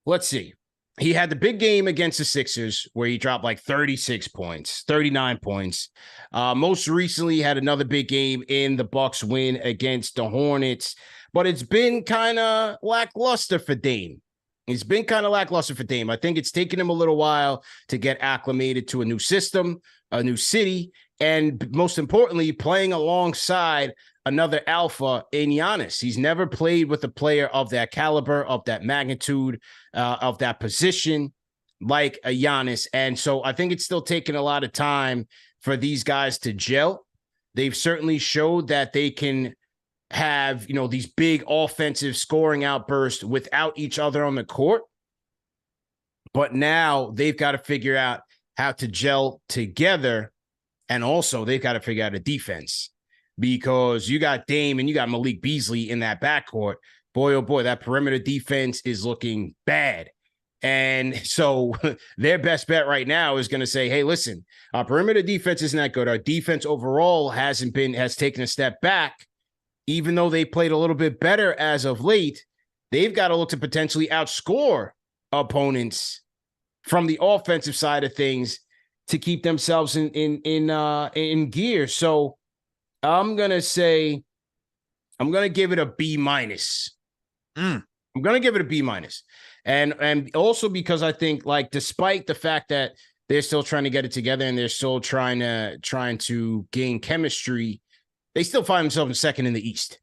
let's see. He had the big game against the Sixers where he dropped like 36 points, 39 points. Most recently, he had another big game in the Bucks win against the Hornets. But it's been kind of lackluster for Dame. I think it's taken him a little while to get acclimated to a new system, a new city, and most importantly, playing alongside another alpha in Giannis. He's never played with a player of that caliber, of that magnitude, of that position, like a Giannis. And so I think it's still taking a lot of time for these guys to gel. They've certainly showed that they can have, these big offensive scoring outbursts without each other on the court. But now they've got to figure out how to gel together. And also they've got to figure out a defense, because you got Dame and you got Malik Beasley in that backcourt. Boy, oh boy, that perimeter defense is looking bad. And so their best bet right now is going to say, hey, listen, our perimeter defense isn't that good. Our defense overall has taken a step back. Even though they played a little bit better as of late, they've got to look to potentially outscore opponents from the offensive side of things to keep themselves in gear. So I'm going to give it a B minus. I'm going to give it a B minus. And also because I think, like, despite the fact that they're still trying to get it together and they're still trying to gain chemistry, they still find themselves in second in the East,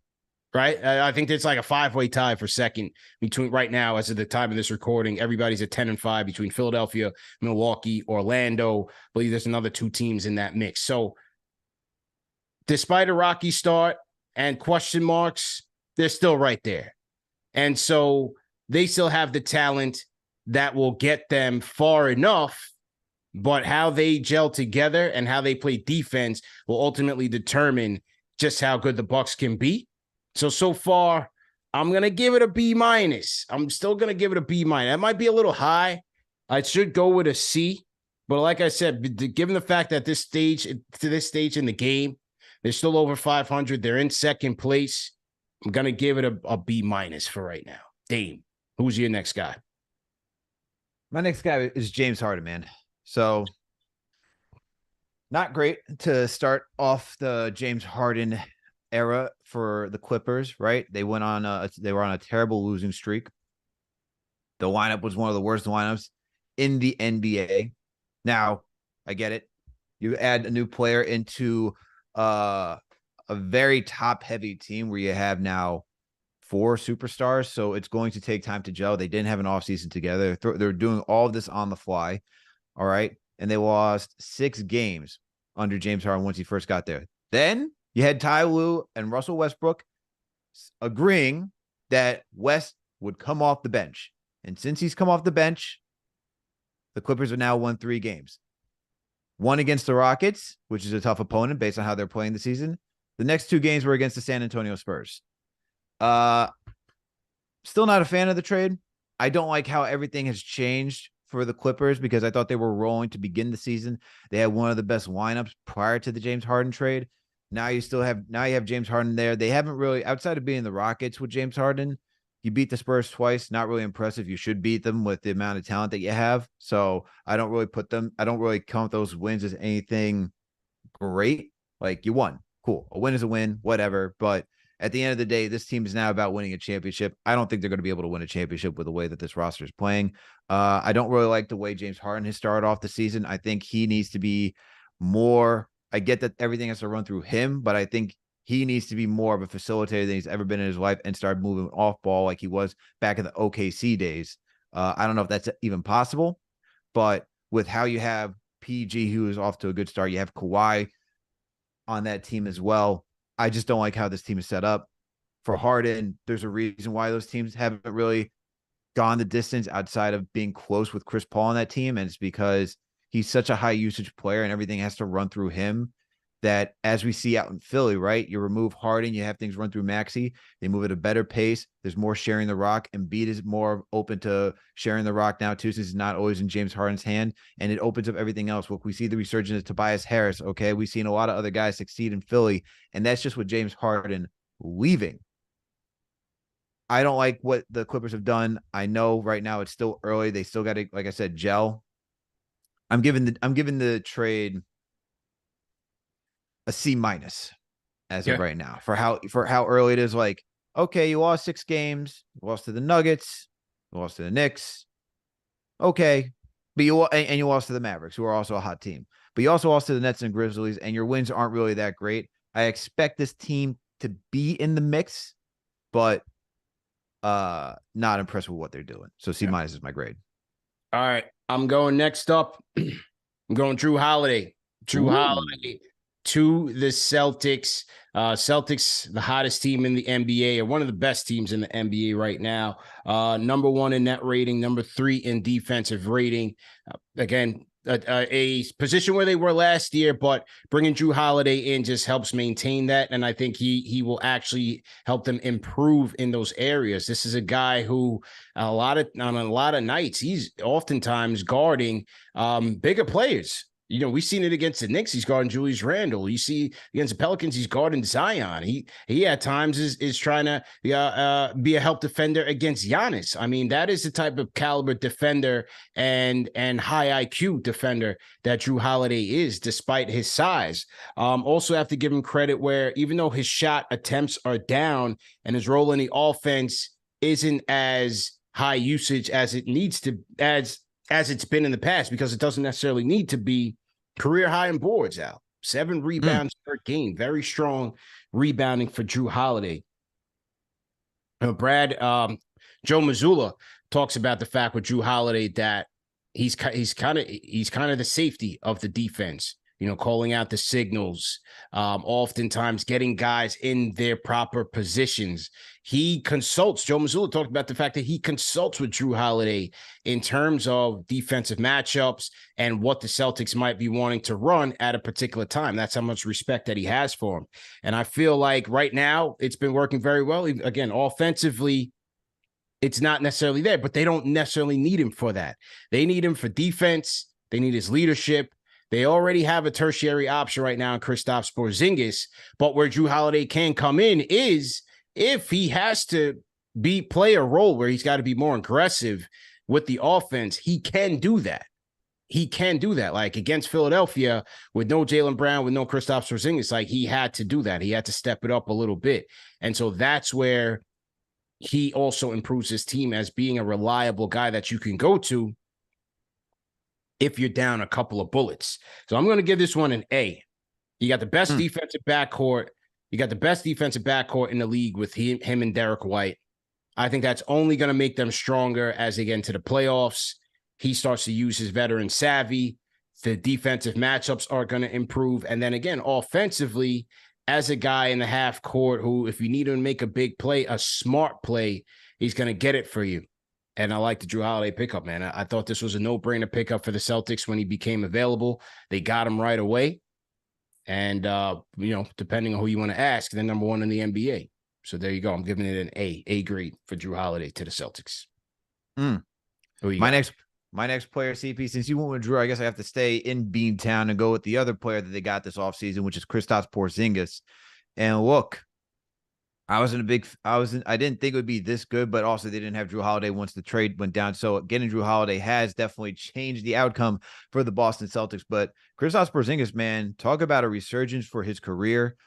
right? I think there's like a 5-way tie for second between right now, as of the time of this recording. Everybody's at 10-5 between Philadelphia, Milwaukee, Orlando. I believe there's another 2 teams in that mix. So despite a rocky start and question marks, they're still right there. And so they still have the talent that will get them far enough, but how they gel together and how they play defense will ultimately determine just how good the Bucks can be. So far, I'm going to give it a B minus. I'm still going to give it a B minus. That might be a little high. I should go with a C. But like I said, given the fact that to this stage in the game, they're still over 500. They're in second place. I'm going to give it a B minus for right now. Dame, who's your next guy? My next guy is James Harden, man. So not great to start off the James Harden era for the Clippers, right? They were on a terrible losing streak. The lineup was one of the worst lineups in the NBA. Now, I get it. You add a new player into a very top-heavy team where you have now 4 superstars, so it's going to take time to gel. They didn't have an offseason together. They're doing all of this on the fly, all right? And they lost 6 games under James Harden once he first got there. Then you had Ty Lue and Russell Westbrook agreeing that West would come off the bench. And since he's come off the bench, the Clippers have now won 3 games. One against the Rockets, which is a tough opponent based on how they're playing the season. The next 2 games were against the San Antonio Spurs. Still not a fan of the trade. I don't like how everything has changed for the Clippers, because I thought they were rolling to begin the season. They had one of the best lineups prior to the James Harden trade. Now you have James Harden there. They haven't really, outside of being the Rockets with James Harden, you beat the Spurs twice. Not really impressive. You should beat them with the amount of talent that you have. So I don't really count those wins as anything great. Like, you won. Cool. A win is a win, whatever. But at the end of the day, this team is now about winning a championship. I don't think they're going to be able to win a championship with the way that this roster is playing. I don't really like the way James Harden has started off the season. I think he needs to be more. I get that everything has to run through him, but I think he needs to be more of a facilitator than he's ever been in his life and start moving off ball like he was back in the OKC days I don't know if that's even possible, but with how you have PG, who is off to a good start, you have Kawhi on that team as well. I just don't like how this team is set up. For Harden, there's a reason why those teams haven't really gone the distance outside of being close with Chris Paul on that team. And it's because he's such a high usage player and everything has to run through him, that as we see out in Philly, right? You remove Harden, you have things run through Maxey. They move at a better pace. There's more sharing the rock. Embiid is more open to sharing the rock now too, since it's not always in James Harden's hand. And it opens up everything else. Look, we see the resurgence of Tobias Harris. Okay. We've seen a lot of other guys succeed in Philly. And that's just with James Harden leaving. I don't like what the Clippers have done. I know right now it's still early. They still got to, like I said, gel. I'm giving the trade a C- as of right now for how early it is. Like, okay, you lost 6 games, you lost to the Nuggets, you lost to the Knicks. Okay. But you lost to the Mavericks, who are also a hot team. But you also lost to the Nets and Grizzlies, and your wins aren't really that great. I expect this team to be in the mix, but not impressed with what they're doing. So C- is my grade. All right. I'm going next up. I'm going Drew Holiday. Holiday to the Celtics. Celtics, the hottest team in the NBA, or one of the best teams in the NBA right now. Number 1 in net rating, number 3 in defensive rating. Again, a position where they were last year, but bringing Drew Holiday in just helps maintain that. And I think he will actually help them improve in those areas. This is a guy who on a lot of nights, he's oftentimes guarding bigger players. You know, we've seen it against the Knicks. He's guarding Julius Randle. You see against the Pelicans, he's guarding Zion. He at times is trying to be a help defender against Giannis. I mean, that is the type of caliber defender and high IQ defender that Drew Holiday is, despite his size. Also have to give him credit where even though his shot attempts are down and his role in the offense isn't as high usage as it needs to, as it's been in the past, because it doesn't necessarily need to be. Career high in boards, Al. 7 rebounds per game. Very strong rebounding for Drew Holiday. Joe Mazzulla talks about the fact with Drew Holiday that he's kind of the safety of the defense. You know, calling out the signals, oftentimes getting guys in their proper positions. He consults. Joe Mazzulla talked about the fact that he consults with Drew Holiday in terms of defensive matchups and what the Celtics might be wanting to run at a particular time. That's how much respect that he has for him. And I feel like right now it's been working very well. Again, offensively, it's not necessarily there, but they don't necessarily need him for that. They need him for defense. They need his leadership. They already have a tertiary option right now in Kristaps Porzingis, but where Drew Holiday can come in is if he has to play a role where he's got to be more aggressive with the offense, he can do that. He can do that. Like against Philadelphia with no Jaylen Brown, with no Kristaps Porzingis, like he had to do that. He had to step it up a little bit. And so that's where he also improves his team as being a reliable guy that you can go to if you're down a couple of bullets. So I'm going to give this one an A. You got the best defensive backcourt. You got the best defensive backcourt in the league with him and Derek White. I think that's only going to make them stronger as they get into the playoffs. He starts to use his veteran savvy. The defensive matchups are going to improve. And then again, offensively, as a guy in the half court who, if you need him to make a big play, a smart play, he's going to get it for you. And I like the Drew Holiday pickup, man. I thought this was a no-brainer pickup for the Celtics when he became available. They got him right away. And, depending on who you want to ask, they're number 1 in the NBA. So there you go. I'm giving it an A grade for Drew Holiday to the Celtics. My next player, CP, since you went with Drew, I guess I have to stay in Beantown and go with the other player that they got this offseason, which is Kristaps Porzingis. And look, I didn't think it would be this good, but also they didn't have Drew Holiday once the trade went down. So getting Drew Holiday has definitely changed the outcome for the Boston Celtics. But Kristaps Porzingis, man, talk about a resurgence for his career.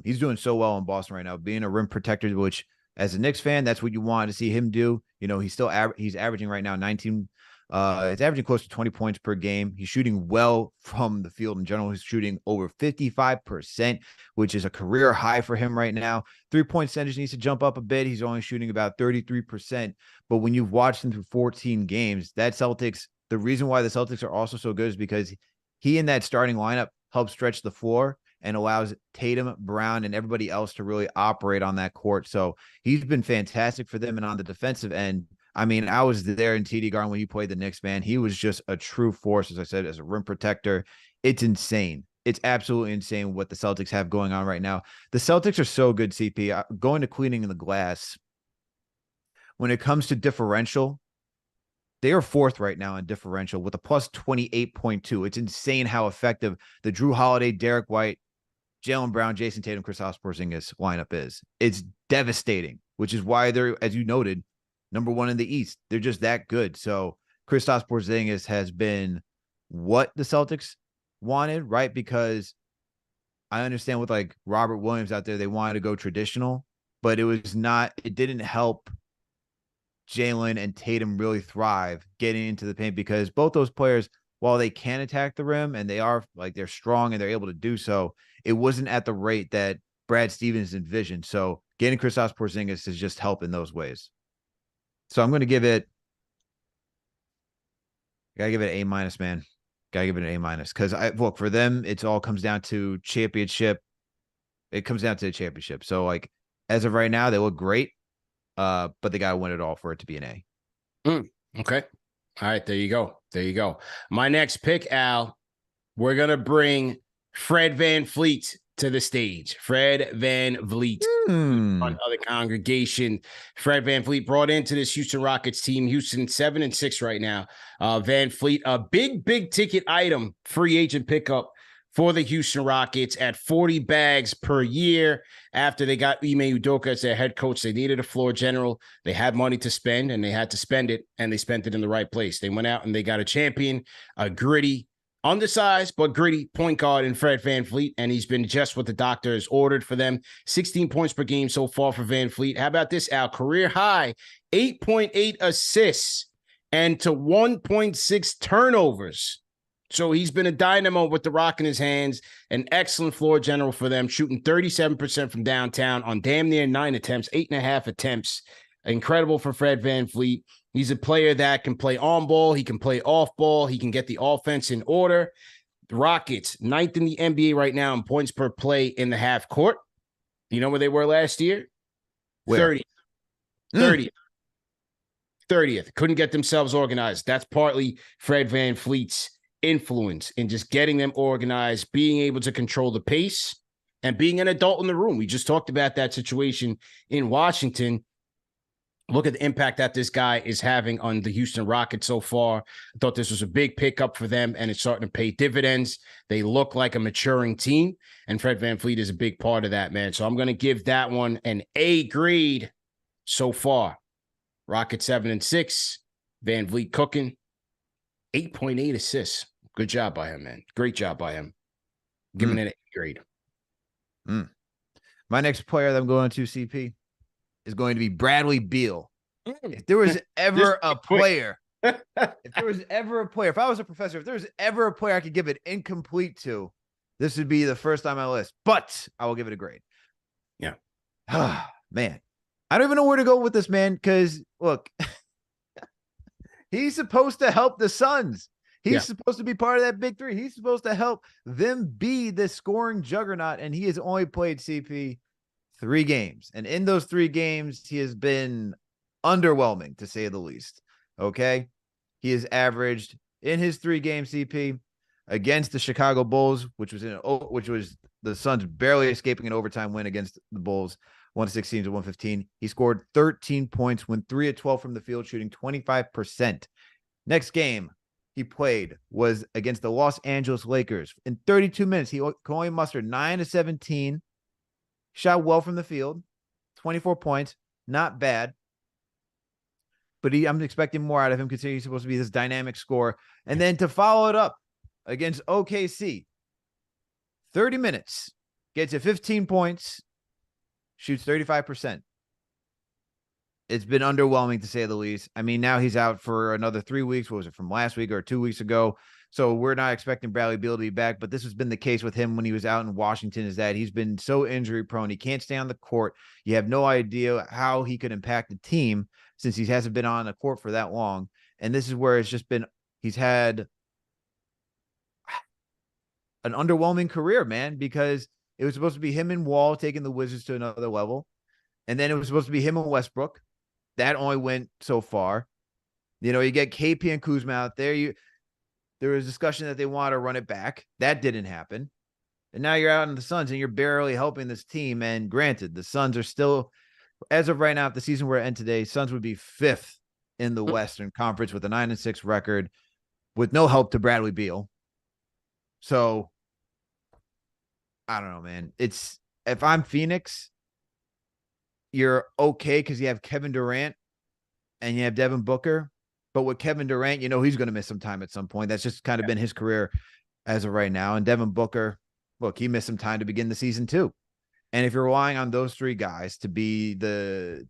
He's doing so well in Boston right now, being a rim protector, which as a Knicks fan, that's what you wanted to see him do. You know, he's averaging right now 19 It's averaging close to 20 points per game. He's shooting well from the field in general. He's shooting over 55%, which is a career high for him right now. 3-point percentage needs to jump up a bit. He's only shooting about 33%. But when you've watched him through 14 games, the reason why the Celtics are also so good is because he in that starting lineup helps stretch the floor and allows Tatum, Brown, and everybody else to really operate on that court. So he's been fantastic for them. And on the defensive end, I mean, I was there in TD Garden when he played the Knicks, man. He was just a true force, as I said, as a rim protector. It's insane. It's absolutely insane what the Celtics have going on right now. The Celtics are so good, CP. Going to cleaning the glass, when it comes to differential, they are fourth right now in differential with a plus 28.2. It's insane how effective the Drew Holiday, Derek White, Jaylen Brown, Jason Tatum, Kristaps Porzingis lineup is. It's devastating, which is why they're, as you noted, number one in the East. They're just that good. So Kristaps Porzingis has been what the Celtics wanted, right? Because I understand with like Robert Williams out there, they wanted to go traditional, but it didn't help Jaylen and Tatum really thrive getting into the paint, because both those players, while they can attack the rim and they're strong and they're able to do so, it wasn't at the rate that Brad Stevens envisioned. So getting Kristaps Porzingis is just help in those ways. So I'm going to gotta give it an A-, man. Gotta give it an A-, because look, for them, it all comes down to championship. It comes down to the championship. So like, as of right now, they look great, but they got to win it all for it to be an A. Okay. All right. There you go. My next pick, Al, we're going to bring Fred VanFleet to the stage. Fred VanVleet, front of the congregation. Fred VanVleet brought into this Houston Rockets team. Houston 7-6 right now. VanVleet, a big ticket item, free agent pickup for the Houston Rockets at 40 bags per year. After they got Ime Udoka as their head coach, they needed a floor general. They had money to spend, and they had to spend it, and they spent it in the right place. They went out and they got a champion, a gritty, undersized but gritty point guard in Fred VanVleet, and he's been just what the doctor has ordered for them. 16 points per game so far for VanVleet. How about this, Al? Career high, 8.8 assists and to 1.6 turnovers. So he's been a dynamo with the rock in his hands, an excellent floor general for them, shooting 37% from downtown on damn near 9 attempts, 8.5 attempts. Incredible for Fred VanVleet. He's a player that can play on ball. He can play off ball. He can get the offense in order. The Rockets, 9th in the NBA right now in points per play in the half court. You know where they were last year? Where? 30th. Couldn't get themselves organized. That's partly Fred VanVleet's influence in just getting them organized, being able to control the pace, and being an adult in the room. We just talked about that situation in Washington. Look at the impact that this guy is having on the Houston Rockets so far. I thought this was a big pickup for them, and it's starting to pay dividends. They look like a maturing team, and Fred VanVleet is a big part of that, man. So I'm going to give that one an A grade so far. Rockets 7-6, VanVleet cooking, 8.8 assists. Good job by him, man. Great job by him. Give him an A grade. My next player that I'm going to, CP, is going to be Bradley Beal. If there was ever a player, if I was a professor, if there was ever a player I could give it incomplete to, this would be the first on my list. But I will give it a grade. Yeah. Man, I don't even know where to go with this, man, because look, he's supposed to help the Suns. He's supposed to be part of that big three. He's supposed to help them be the scoring juggernaut, and he has only played, CP, 3 games. And in those 3 games, he has been underwhelming, to say the least. Okay? He has averaged, in his 3 games, CP, against the Chicago Bulls, which was the Suns barely escaping an overtime win against the Bulls, 116 to 115. He scored 13 points, went 3 of 12 from the field, shooting 25%. Next game he played was against the Los Angeles Lakers. In 32 minutes, he could only muster 9 of 17, shot well from the field, 24 points, not bad. But I'm expecting more out of him, considering he's supposed to be this dynamic scorer. And then to follow it up against OKC, 30 minutes, gets you 15 points, shoots 35%. It's been underwhelming to say the least. I mean, now he's out for another 3 weeks. What was it, from last week or 2 weeks ago? So we're not expecting Bradley Beal to be back, but this has been the case with him when he was out in Washington, is that he's been so injury prone. He can't stay on the court. You have no idea how he could impact the team since he hasn't been on the court for that long. And this is where it's just been, he's had an underwhelming career, man, because it was supposed to be him and Wall taking the Wizards to another level. And then it was supposed to be him and Westbrook. That only went so far. You know, you get KP and Kuzma out there. There was discussion that they want to run it back. That didn't happen. And now you're out in the Suns and you're barely helping this team. And granted, the Suns are still, as of right now, if the season were to end today, Suns would be 5th in the Western Conference with a 9-6 record with no help to Bradley Beal. So I don't know, man. If I'm Phoenix, you're okay because you have Kevin Durant and you have Devin Booker. But with Kevin Durant, you know he's going to miss some time at some point. That's just kind of been his career as of right now. And Devin Booker, look, he missed some time to begin the season too. And if you're relying on those 3 guys to be to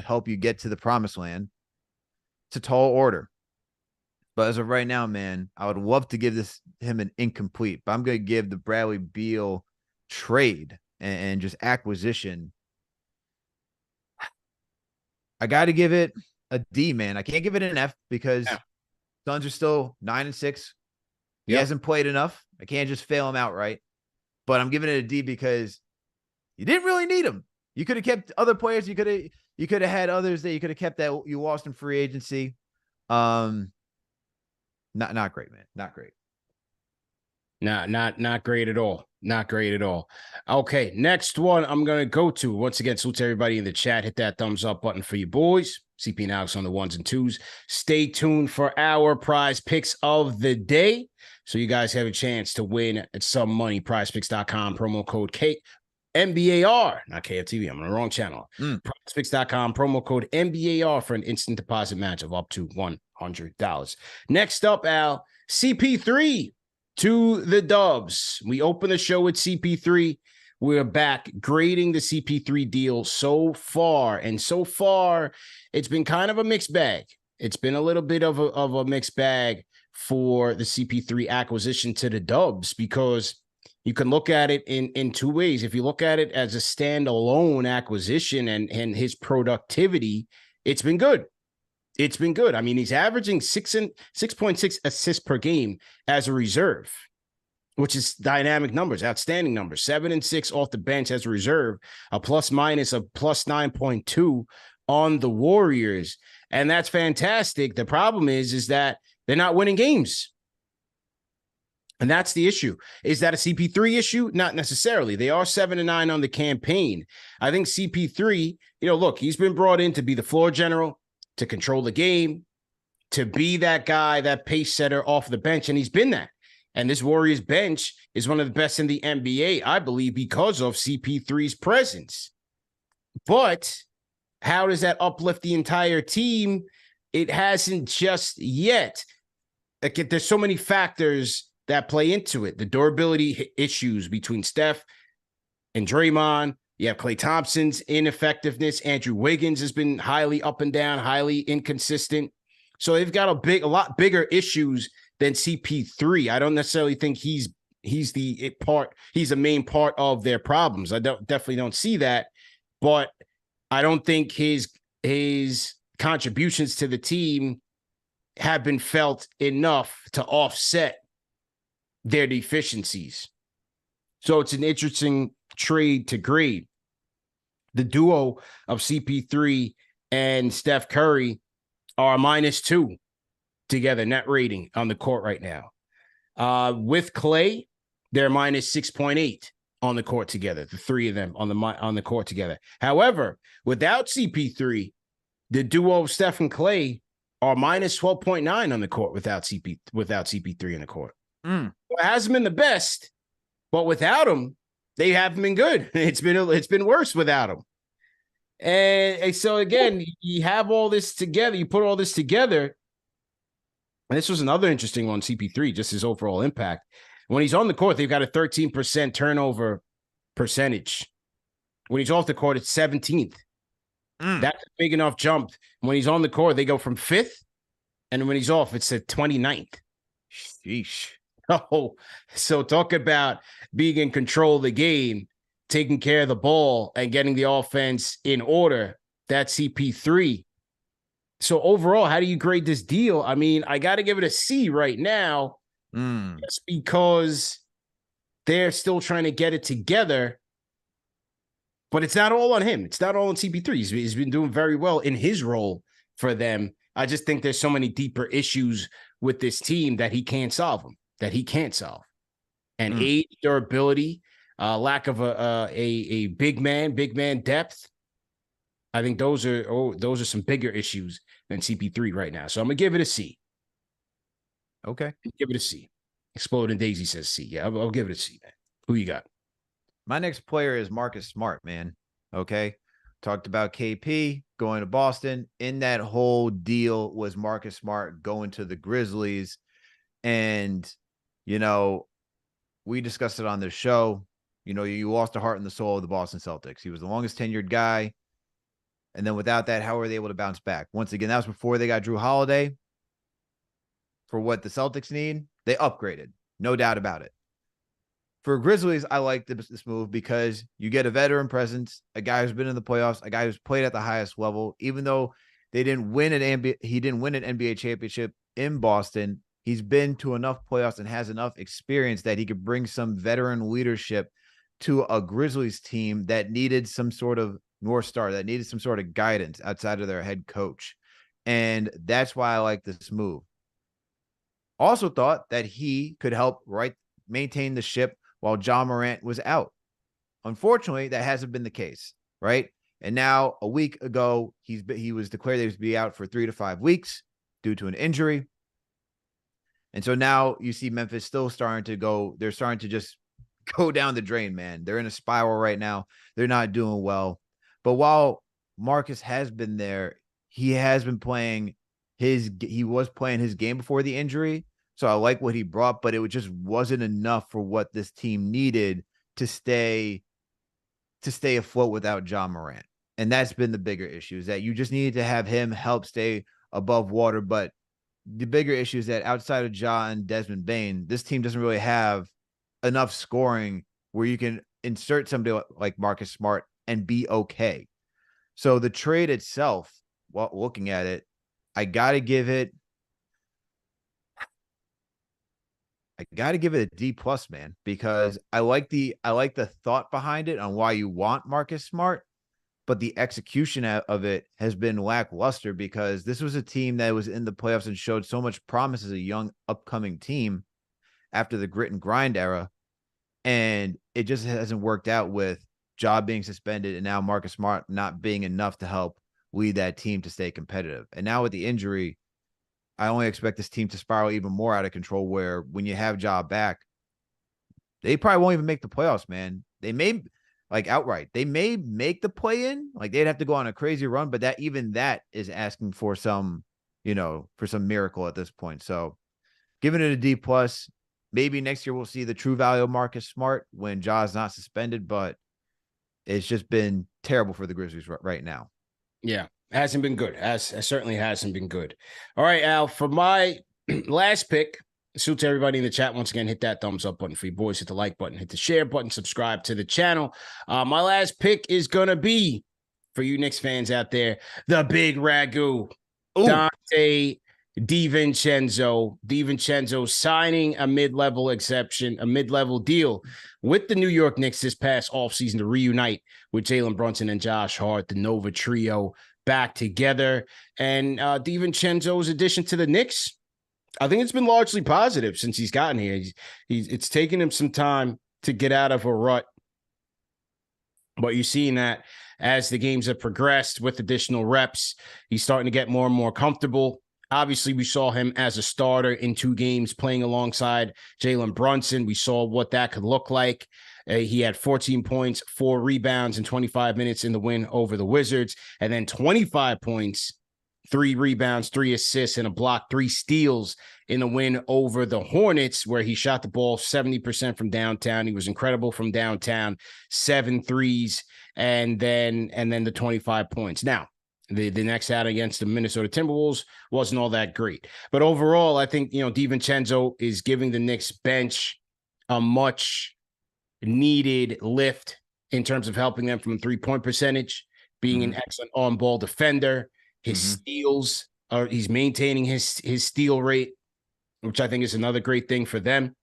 help you get to the promised land, it's a tall order. But as of right now, man, I would love to give him an incomplete. But I'm going to give the Bradley Beal trade and just acquisition, I got to give it a D, man. I can't give it an F because Suns are still 9-6. He hasn't played enough. I can't just fail him outright. But I'm giving it a D because you didn't really need him. You could have kept other players. You could have had others that you could have kept that you lost in free agency. Not great, man. Not great. Not great at all. Not great at all. Okay, next one I'm going to go to. Once again, salute to everybody in the chat. Hit that thumbs up button for you boys. CP and Alex on the 1s and 2s. Stay tuned for our prize picks of the day. So you guys have a chance to win some money. Prizepicks.com, promo code MBAR, not KFTV. I'm on the wrong channel. Prizepicks.com, promo code MBAR for an instant deposit match of up to $100. Next up, Al, CP3 to the Dubs. We open the show with CP3. We're back grading the CP3 deal so far. And so far, it's been kind of a mixed bag. It's been a little bit of a mixed bag for the CP3 acquisition to the Dubs, because you can look at it in 2 ways. If you look at it as a standalone acquisition and his productivity, it's been good. It's been good. I mean, he's averaging 6.6 assists per game as a reserve, which is dynamic numbers, outstanding numbers. 7 and 6 off the bench as a reserve, a plus minus of plus 9.2 on the Warriors. And that's fantastic. The problem is that they're not winning games. And that's the issue. Is that a CP3 issue? Not necessarily. They are 7-9 on the campaign. I think CP3, look, he's been brought in to be the floor general, to control the game, to be that guy, that pace setter off the bench. And he's been that. And this Warriors bench is one of the best in the NBA, I believe, because of CP3's presence. But how does that uplift the entire team? It hasn't just yet. There's so many factors that play into it. The durability issues between Steph and Draymond. You have Klay Thompson's ineffectiveness. Andrew Wiggins has been highly up and down, highly inconsistent. So they've got a lot bigger issues than CP3. I don't necessarily think he's the main part of their problems. I definitely don't see that, but I don't think his contributions to the team have been felt enough to offset their deficiencies. So it's an interesting trade to grade. The duo of CP3 and Steph Curry are -2 together net rating on the court right now. With Klay, they're -6.8 on the court together. The three of them on the court together. However, without CP3, the duo of Steph and Klay are -12.9 on the court without CP3 in the court. Well, it hasn't been the best, but without him, they haven't been good. It's been worse without him. And so again, you have all this together. You put all this together. And this was another interesting one, CP3, just his overall impact. When he's on the court, they've got a 13% turnover percentage. When he's off the court, it's 17th. That's a big enough jump. When he's on the court, they go from 5th, and when he's off, it's the 29th. Sheesh. Oh, so talk about being in control of the game, taking care of the ball, and getting the offense in order. That's CP3. So overall, how do you grade this deal? I mean, I got to give it a C right now, just because they're still trying to get it together. But it's not all on him. It's not all on CP3. He's been doing very well in his role for them. I just think there's so many deeper issues with this team that he can't solve them. And age, durability, lack of a big man depth. I think those are some bigger issues than CP3 right now. So I'm gonna give it a C. Okay, give it a C. Exploding Daisy says C. Yeah, I'll give it a C, man. Who you got? My next player is Marcus Smart, man. Okay. Talked about KP going to Boston. In that whole deal was Marcus Smart going to the Grizzlies. And, we discussed it on the show. You lost the heart and the soul of the Boston Celtics. He was the longest tenured guy. And then without that, how were they able to bounce back? Once again, that was before they got Drew Holiday. For what the Celtics need, they upgraded. No doubt about it. For Grizzlies, I like this move because you get a veteran presence, a guy who's been in the playoffs, a guy who's played at the highest level. Even though he didn't win an NBA championship in Boston, he's been to enough playoffs and has enough experience that he could bring some veteran leadership to a Grizzlies team that needed some sort of North Star, that needed some sort of guidance outside of their head coach. And that's why I like this move. Also thought that he could help maintain the ship while Ja Morant was out. Unfortunately, that hasn't been the case, right? And now a week ago, he was declared that he was to be out for 3 to 5 weeks due to an injury. And so now you see Memphis still starting to just go down the drain, man. They're in a spiral right now. They're not doing well. But while Marcus has been there, he was playing his game before the injury. So I like what he brought, but it just wasn't enough for what this team needed to stay afloat without Ja Morant. And that's been the bigger issue, is that you just needed to have him help stay above water. But the bigger issue is that outside of Ja and Desmond Bane, this team doesn't really have enough scoring where you can insert somebody like Marcus Smart and be okay. So the trade itself, while looking at it, I got to give it a D+, man, because I like the thought behind it on why you want Marcus Smart, but the execution of it has been lackluster because this was a team that was in the playoffs and showed so much promise as a young upcoming team after the grit and grind era. And it just hasn't worked out with Ja being suspended and now Marcus Smart not being enough to help lead that team to stay competitive. And now with the injury, I only expect this team to spiral even more out of control, where when you have Ja back, they probably won't even make the playoffs, man. They may outright. They may make the play-in. They'd have to go on a crazy run, but that is asking for some miracle at this point. So giving it a D+. Maybe next year we'll see the true value of Marcus Smart when Ja's not suspended, but it's just been terrible for the Grizzlies right now. Yeah. Hasn't been good. Certainly hasn't been good. All right, Al, for my last pick, suits everybody in the chat. Once again, hit that thumbs up button for you boys. Hit the like button, hit the share button, subscribe to the channel. My last pick is going to be, for you Knicks fans out there, the big ragu. Dante DiVincenzo. DiVincenzo signing a mid-level deal with the New York Knicks this past offseason to reunite with Jalen Brunson and Josh Hart, the Nova trio, back together. And DiVincenzo's addition to the Knicks, I think it's been largely positive since he's gotten here. It's taken him some time to get out of a rut, but you're seeing that as the games have progressed with additional reps, he's starting to get more and more comfortable. Obviously, we saw him as a starter in 2 games playing alongside Jalen Brunson. We saw what that could look like. He had 14 points, 4 rebounds in 25 minutes in the win over the Wizards, and then 25 points, 3 rebounds, 3 assists, and a block, 3 steals in the win over the Hornets, where he shot the ball 70% from downtown. He was incredible from downtown, 7 threes, and then the 25 points. Now, The next out against the Minnesota Timberwolves wasn't all that great. But overall, I think, DiVincenzo is giving the Knicks bench a much needed lift in terms of helping them from three-point percentage, being an excellent on-ball defender. His steals, he's maintaining his steal rate, which I think is another great thing for them,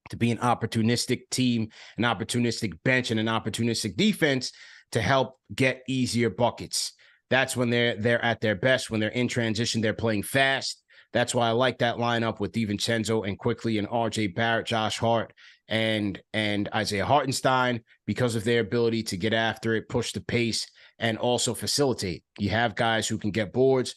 to be an opportunistic team, an opportunistic bench, and an opportunistic defense to help get easier buckets. That's when they're at their best. When they're in transition, they're playing fast. That's why I like that lineup with DiVincenzo and Quickly and RJ Barrett, Josh Hart, and Isaiah Hartenstein, because of their ability to get after it, push the pace, and also facilitate. You have guys who can get boards,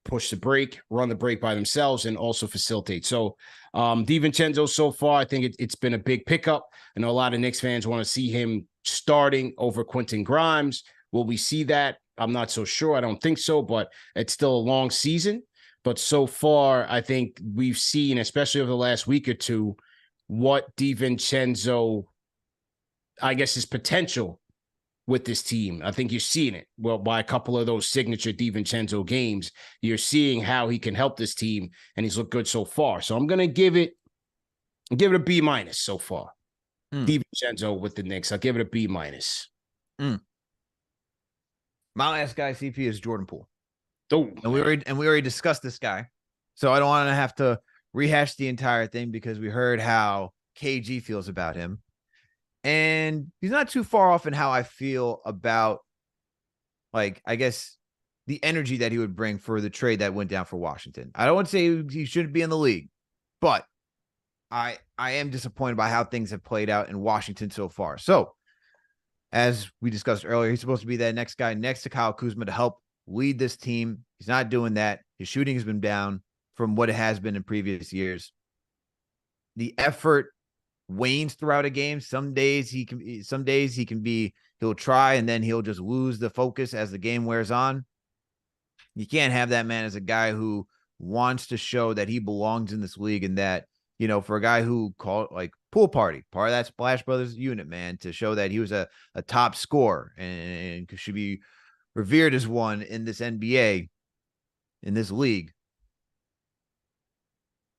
push the break, run the break by themselves, and also facilitate. So DiVincenzo so far, I think it's been a big pickup. I know a lot of Knicks fans want to see him starting over Quentin Grimes. Will we see that? I'm not so sure. I don't think so, but it's still a long season. But so far, I think we've seen, especially over the last week or two, what DiVincenzo, I guess, his potential with this team. I think you're seeing it. Well, by a couple of those signature DiVincenzo games, you're seeing how he can help this team, and he's looked good so far. So I'm going to give it a B- so far. DiVincenzo with the Knicks. I'll give it a B-. My last guy, CP, is Jordan Poole. Oh, and we already discussed this guy, so I don't want to have to rehash the entire thing because we heard how KG feels about him, and he's not too far off in how I feel about, like, I guess, the energy that he would bring for the trade that went down for Washington. I don't want to say he shouldn't be in the league, but I am disappointed by how things have played out in Washington so far. So, as we discussed earlier, he's supposed to be that next guy next to Kyle Kuzma to help lead this team. He's not doing that. His shooting has been down from what it has been in previous years. The effort wanes throughout a game. Some days he can be, he'll try and then he'll just lose the focus as the game wears on. You can't have that man as a guy who wants to show that he belongs in this league, and that, for a guy who called like Pool Party, part of that Splash Brothers unit, man, to show that he was a top scorer and should be revered as one in this NBA, in this league.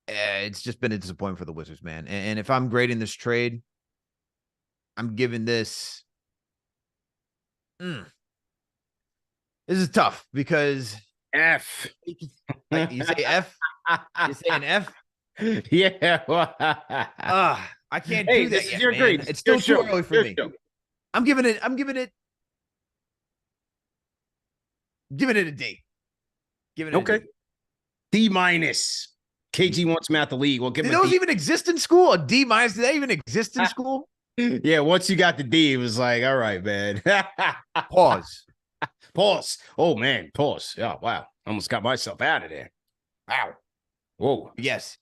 It's just been a disappointment for the Wizards, man. And if I'm grading this trade, I'm giving this. This is tough because F. Like, you say F? You say an F? Yeah. I can't do that this yet, is your man. grade. It's still too Your early for Your me. show. I'm giving it a D. Giving it Okay. a D. D-. KG wants him out the league. We'll give him Did a those D. even exist in school? A D-? Did that even exist in school? Yeah, once you got the D, it was like, all right, man. Pause. Pause. Oh, man. Pause. Oh, wow. Almost got myself out of there. Wow. Whoa. Yes.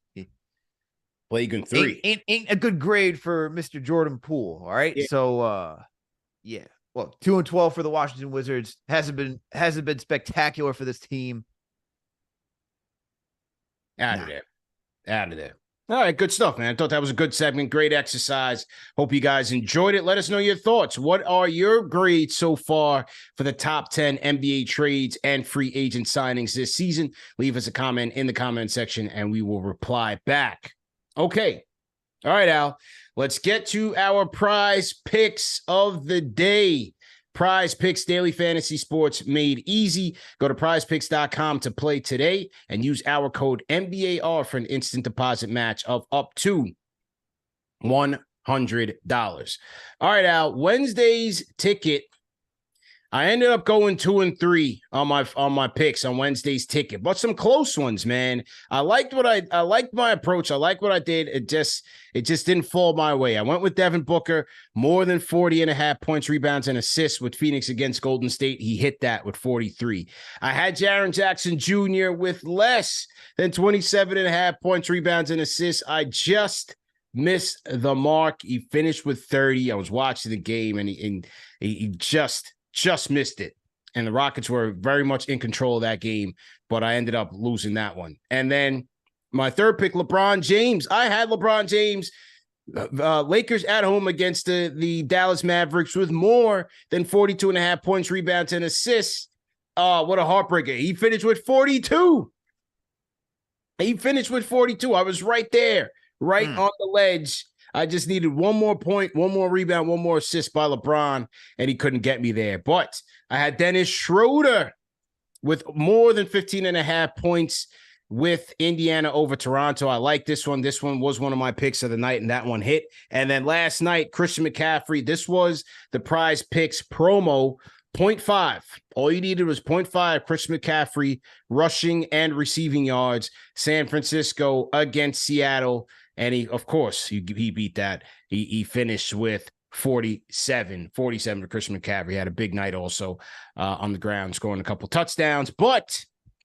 Plague 3. Ain't a good grade for Mr. Jordan Poole. All right. Yeah. So yeah. Well, 2-12 for the Washington Wizards. Hasn't been spectacular for this team. Out of there. All right, good stuff, man. I thought that was a good segment. Great exercise. Hope you guys enjoyed it. Let us know your thoughts. What are your grades so far for the top 10 NBA trades and free agent signings this season? Leave us a comment in the comment section and we will reply back. Okay. All right, Al. Let's get to our prize picks of the day. Prize Picks, daily fantasy sports made easy. Go to prizepicks.com to play today and use our code MBAR for an instant deposit match of up to $100. All right, Al, Wednesday's ticket. I ended up going 2-3 on my picks on Wednesday's ticket, but some close ones, man. I liked my approach. I like what I did. It just didn't fall my way. I went with Devin Booker, more than 40.5 points, rebounds, and assists with Phoenix against Golden State. He hit that with 43. I had Jaren Jackson Jr. with less than 27.5 points, rebounds, and assists. I just missed the mark. He finished with 30. I was watching the game, and he just missed it. And the Rockets were very much in control of that game, but I ended up losing that one. And then my third pick, LeBron James. I had LeBron James, Lakers at home against the Dallas Mavericks with more than 42.5 points, rebounds, and assists. Oh, what a heartbreaker. He finished with 42. He finished with 42. I was right there, right on the ledge. I just needed one more point, one more rebound, one more assist by LeBron, and he couldn't get me there. But I had Dennis Schroeder with more than 15.5 points with Indiana over Toronto. I like this one. This one was one of my picks of the night, and that one hit. And then last night, Christian McCaffrey. This was the Prize Picks promo, 0.5. All you needed was 0.5 Christian McCaffrey rushing and receiving yards. San Francisco against Seattle. And he, of course, he beat that. He finished with 47 to Christian McCaffrey. He had a big night also on the ground, scoring a couple touchdowns, but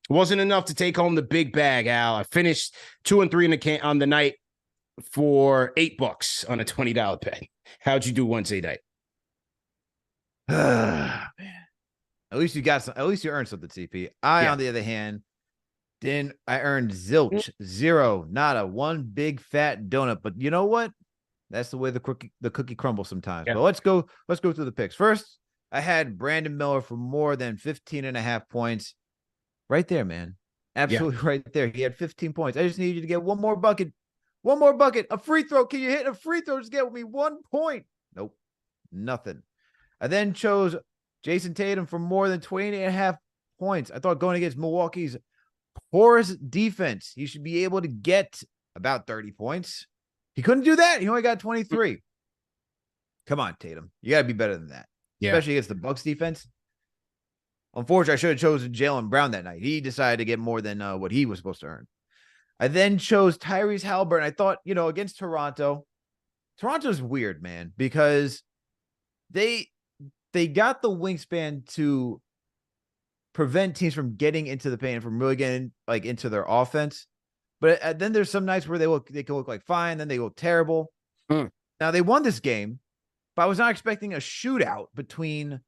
it wasn't enough to take home the big bag, Al. I finished 2 and 3 on the night for $8 on a $20 bet. How'd you do Wednesday night? Man. At least you got some. At least you earned something, CP. On the other hand, I earned zilch, zero, nada, one big fat donut. But you know what? That's the way the cookie crumbles sometimes. But let's go through the picks. First, I had Brandon Miller for more than 15.5 points. Right there, man. Absolutely right there. He had 15 points. I just need you to get one more bucket. A free throw. Can you hit a free throw? Just get me 1 point. Nope. Nothing. I then chose Jason Tatum for more than 20.5 points. I thought going against Milwaukee's porous defense, he should be able to get about 30 points. He couldn't do that. He only got 23. Come on, Tatum. You got to be better than that, especially against the Bucks defense. Unfortunately, I should have chosen Jaylen Brown that night. He decided to get more than what he was supposed to earn. I then chose Tyrese Halliburton. I thought, against Toronto's weird, man, because they got the wingspan to prevent teams from getting into the paint and from really getting into their offense. But then there's some nights where they can look like fine, then they look terrible. Now they won this game, but I was not expecting a shootout between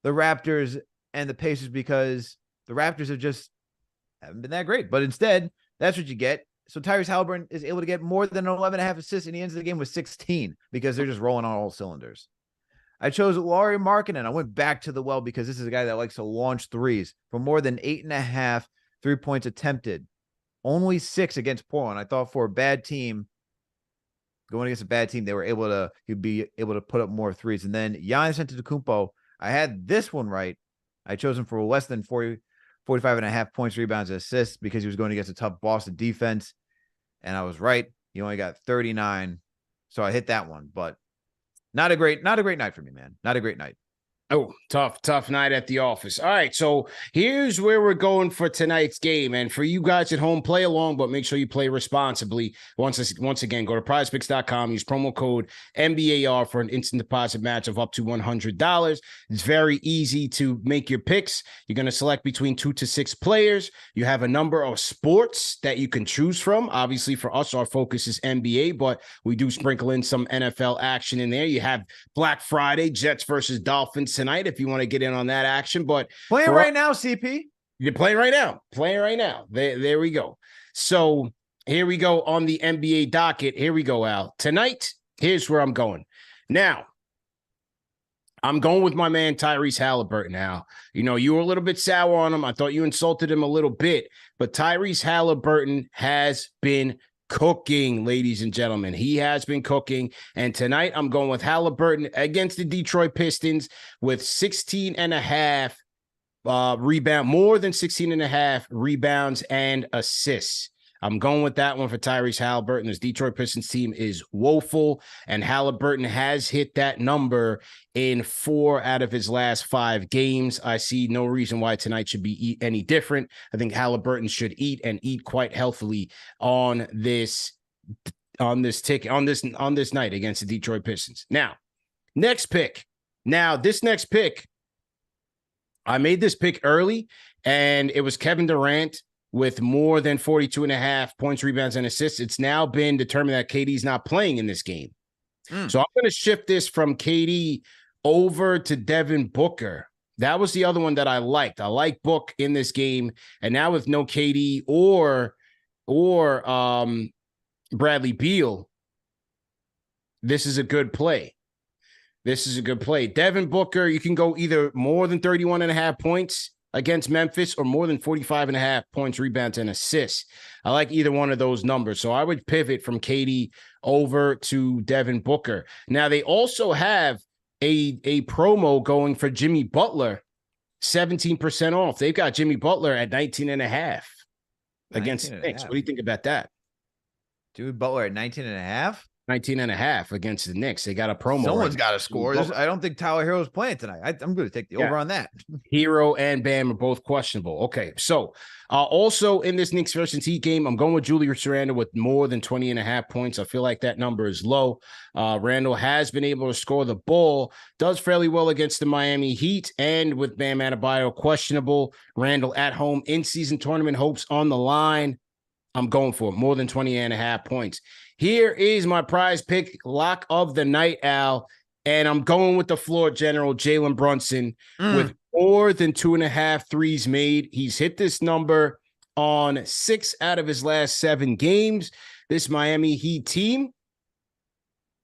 the Raptors and the Pacers because the Raptors haven't been that great. But instead, that's what you get. So Tyrese Halliburton is able to get more than 11.5 assists, and he ends the game with 16 because they're just rolling on all cylinders. I chose Lauri Markkanen. I went back to the well because this is a guy that likes to launch threes for more than 8.5 3-points attempted. Only 6 against Portland. I thought for a bad team, going against a bad team, he'd be able to put up more threes. And then Giannis Antetokounmpo, I had this one right. I chose him for less than 45.5 points, rebounds, and assists because he was going against a tough Boston defense. And I was right. He only got 39. So I hit that one, but not a great night for me, man. Not a great night. Oh, tough night at the office. All right, so here's where we're going for tonight's game. And for you guys at home, play along, but make sure you play responsibly. Once again, go to prizepicks.com, use promo code MBAR for an instant deposit match of up to $100. It's very easy to make your picks. You're going to select between 2 to 6 players. You have a number of sports that you can choose from. Obviously, for us, our focus is NBA, but we do sprinkle in some NFL action in there. You have Black Friday, Jets versus Dolphins tonight if you want to get in on that action. But playing right now, CP. You're playing right now. There we go. So here we go on the NBA docket. Here we go, Al. Tonight, here's where I'm going. Now, I'm going with my man Tyrese Halliburton now. You were a little bit sour on him. I thought you insulted him a little bit, but Tyrese Halliburton has been cooking, ladies and gentlemen. He has been cooking. And tonight I'm going with Halliburton against the Detroit Pistons with 16.5 more than 16.5 rebounds and assists. I'm going with that one for Tyrese Halliburton. This Detroit Pistons team is woeful, and Halliburton has hit that number in 4 out of his last 5 games. I see no reason why tonight should be any different. I think Halliburton should eat quite healthily on this night against the Detroit Pistons. Now, next pick. This next pick, I made this pick early, and it was Kevin Durant with more than 42.5 points, rebounds, and assists. It's now been determined that KD's not playing in this game. So I'm going to shift this from KD over to Devin Booker. That was the other one that I liked. I like Book in this game. And now with no KD or Bradley Beal, this is a good play. Devin Booker, you can go either more than 31.5 points against Memphis or more than 45.5 points, rebounds, and assists. I like either one of those numbers. So I would pivot from KD over to Devin Booker. Now, they also have a promo going for Jimmy Butler, 17% off. They've got Jimmy Butler at 19.5 against the Knicks. What do you think about that? Dude, Butler at 19.5? 19.5 against the Knicks. They got a promo. Someone's got to score. I don't think Tyler Hero's playing tonight. I'm going to take the over on that. Hero and Bam are both questionable. Okay, so also in this Knicks versus Heat game, I'm going with Julius Randle with more than 20.5 points. I feel like that number is low. Randle has been able to score the ball, does fairly well against the Miami Heat, and with Bam Adebayo questionable, Randle at home in-season tournament hopes on the line. I'm going for more than 20.5 points. Here is my prize pick lock of the night, Al, and I'm going with the floor general, Jalen Brunson, with more than 2.5 threes made. He's hit this number on 6 out of his last 7 games. This Miami Heat team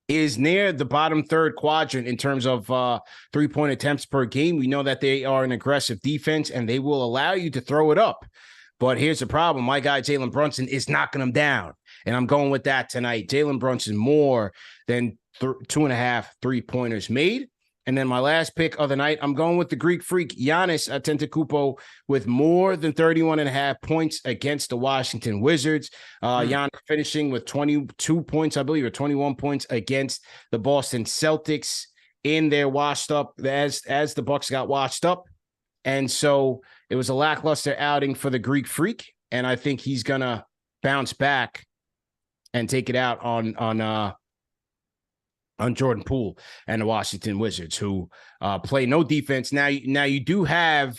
is near the bottom third quadrant in terms of 3-point attempts per game. We know that they are an aggressive defense, and they will allow you to throw it up. But here's the problem. My guy, Jalen Brunson, is knocking them down. And I'm going with that tonight. Jalen Brunson more than 2.5 3-pointers made. And then my last pick of the night, I'm going with the Greek freak, Giannis Antetokounmpo, with more than 31.5 points against the Washington Wizards. Giannis finishing with 22 points, I believe, or 21 points against the Boston Celtics in their washed up, as the Bucks got washed up. And so it was a lackluster outing for the Greek freak, and I think he's going to bounce back and take it out on Jordan Poole and the Washington Wizards, who play no defense. Now you do have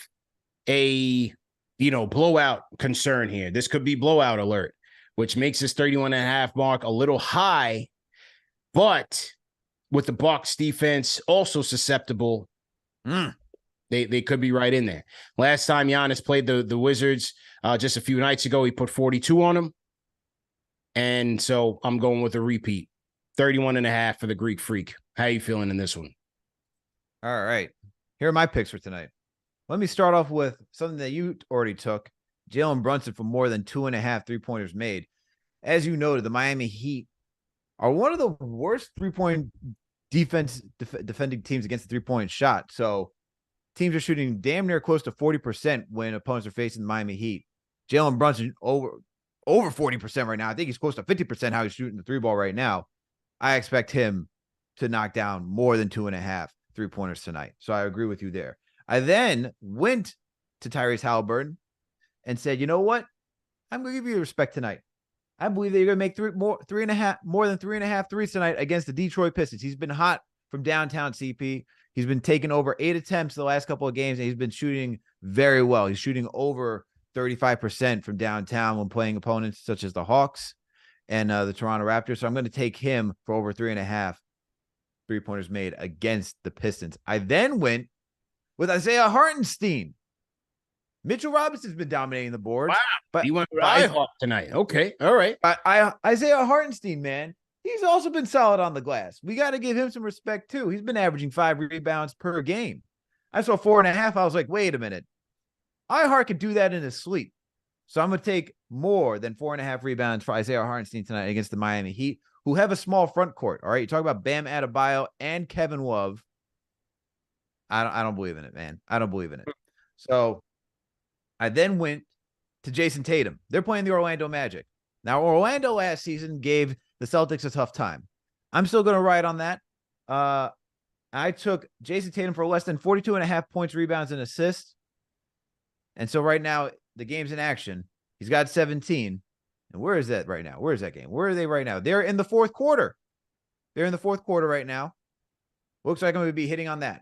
a blowout concern here. This could be blowout alert, which makes this 31.5 mark a little high, but with the Bucks defense also susceptible, They could be right in there. Last time Giannis played the Wizards just a few nights ago, he put 42 on them. And so I'm going with a repeat. 31.5 for the Greek freak. How you feeling in this one? All right. Here are my picks for tonight. Let me start off with something that you already took. Jalen Brunson for more than 2.5 3-pointers made. As you noted, the Miami Heat are one of the worst 3-point defending teams against the 3-point shot. So teams are shooting damn near close to 40% when opponents are facing the Miami Heat. Jalen Brunson over 40% right now. I think he's close to 50% how he's shooting the 3-ball right now. I expect him to knock down more than 2.5 3-pointers tonight. So I agree with you there. I then went to Tyrese Halliburton and said, you know what? I'm going to give you respect tonight. I believe that you're going to make more than 3.5 threes tonight against the Detroit Pistons. He's been hot from downtown, CP. He's been taking over 8 attempts the last couple of games, and he's been shooting very well. He's shooting over 35% from downtown when playing opponents such as the Hawks and the Toronto Raptors. So I'm going to take him for over 3.5 3-pointers made against the Pistons. I then went with Isaiah Hartenstein. Mitchell Robinson's been dominating the board. Wow. But you went with IHawk tonight. Okay. All right. Isaiah Hartenstein, man, he's also been solid on the glass. We got to give him some respect, too. He's been averaging 5 rebounds per game. I saw 4.5. I was like, wait a minute. iHeart could do that in his sleep. So I'm going to take more than 4.5 rebounds for Isaiah Hartenstein tonight against the Miami Heat, who have a small front court. All right. You talk about Bam Adebayo and Kevin Love. I don't believe in it, man. I don't believe in it. So I then went to Jason Tatum. They're playing the Orlando Magic. Now, Orlando last season gave the Celtics a tough time. I'm still going to ride on that. I took Jason Tatum for less than 42.5 points, rebounds, and assists. And so right now, the game's in action. He's got 17. And where is that right now? Where is that game? Where are they right now? They're in the fourth quarter. They're in the fourth quarter right now. Looks like I'm going to be hitting on that.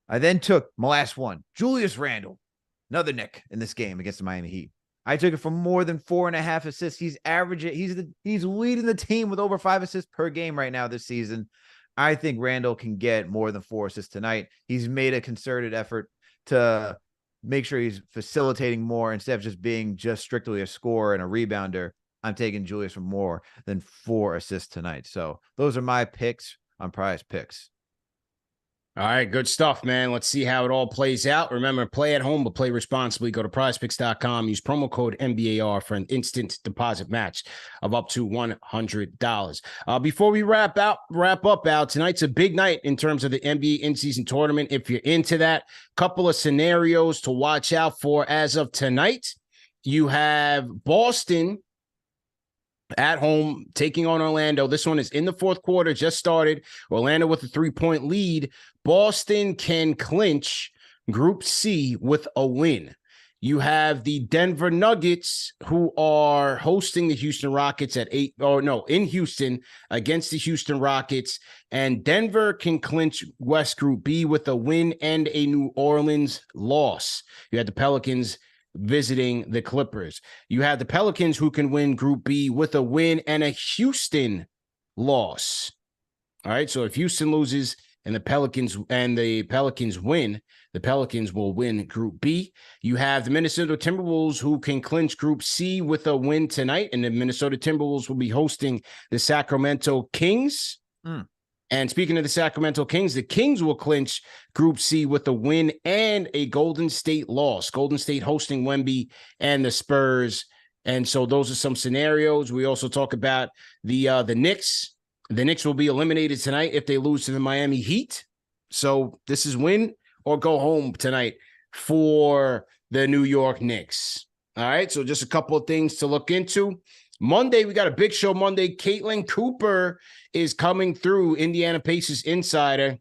I then took my last one, Julius Randle, another Nick in this game against the Miami Heat. I took it for more than 4.5 assists. He's averaging, he's leading the team with over 5 assists per game right now this season. I think Randle can get more than 4 assists tonight. He's made a concerted effort to make sure he's facilitating more instead of just strictly a scorer and a rebounder. I'm taking Julius for more than 4 assists tonight. So those are my picks on Prize Picks. All right, good stuff, man. Let's see how it all plays out. Remember, play at home, but play responsibly. Go to prizepicks.com. Use promo code MBAR for an instant deposit match of up to $100. Before we wrap up, Al, tonight's a big night in terms of the NBA in-season tournament. If you're into that, couple of scenarios to watch out for as of tonight. You have Boston at home taking on Orlando. This one is in the fourth quarter, just started. Orlando with a 3-point lead. Boston can clinch Group C with a win. You have the Denver Nuggets, who are hosting the Houston Rockets in Houston against the Houston Rockets. And Denver can clinch West Group B with a win and a New Orleans loss. You had the Pelicans visiting the Clippers. You have the Pelicans, who can win Group B with a win and a Houston loss. All right, so if Houston loses and the Pelicans win, the Pelicans will win Group B. You have the Minnesota Timberwolves, who can clinch Group C with a win tonight, and the Minnesota Timberwolves will be hosting the Sacramento Kings. And speaking of the Sacramento Kings, the Kings will clinch Group C with a win and a Golden State loss. Golden State hosting Wemby and the Spurs. And so those are some scenarios. We also talk about the Knicks. The Knicks will be eliminated tonight if they lose to the Miami Heat. So this is win or go home tonight for the New York Knicks. All right, so just a couple of things to look into. Monday, we got a big show Monday. Caitlin Cooper is coming through, Indiana Pacers insider.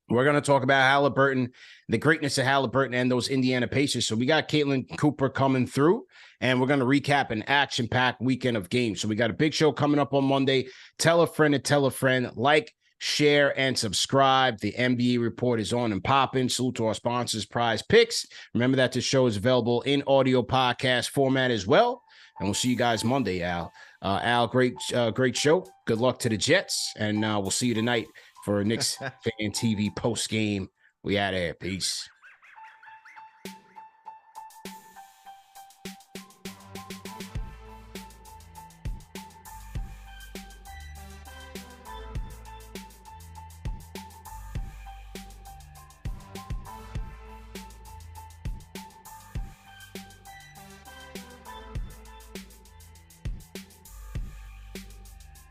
We're going to talk about Halliburton, the greatness of Halliburton and those Indiana Pacers. So we got Caitlin Cooper coming through, and we're going to recap an action-packed weekend of games. So we got a big show coming up on Monday. Tell a friend to tell a friend. Like, share, and subscribe. The NBA report is on and popping. Salute to our sponsors, Prize Picks. Remember that the show is available in audio podcast format as well. And we'll see you guys Monday, Al. Al, great show. Good luck to the Jets. And we'll see you tonight for Knicks Fan TV post game. We out of here. Peace.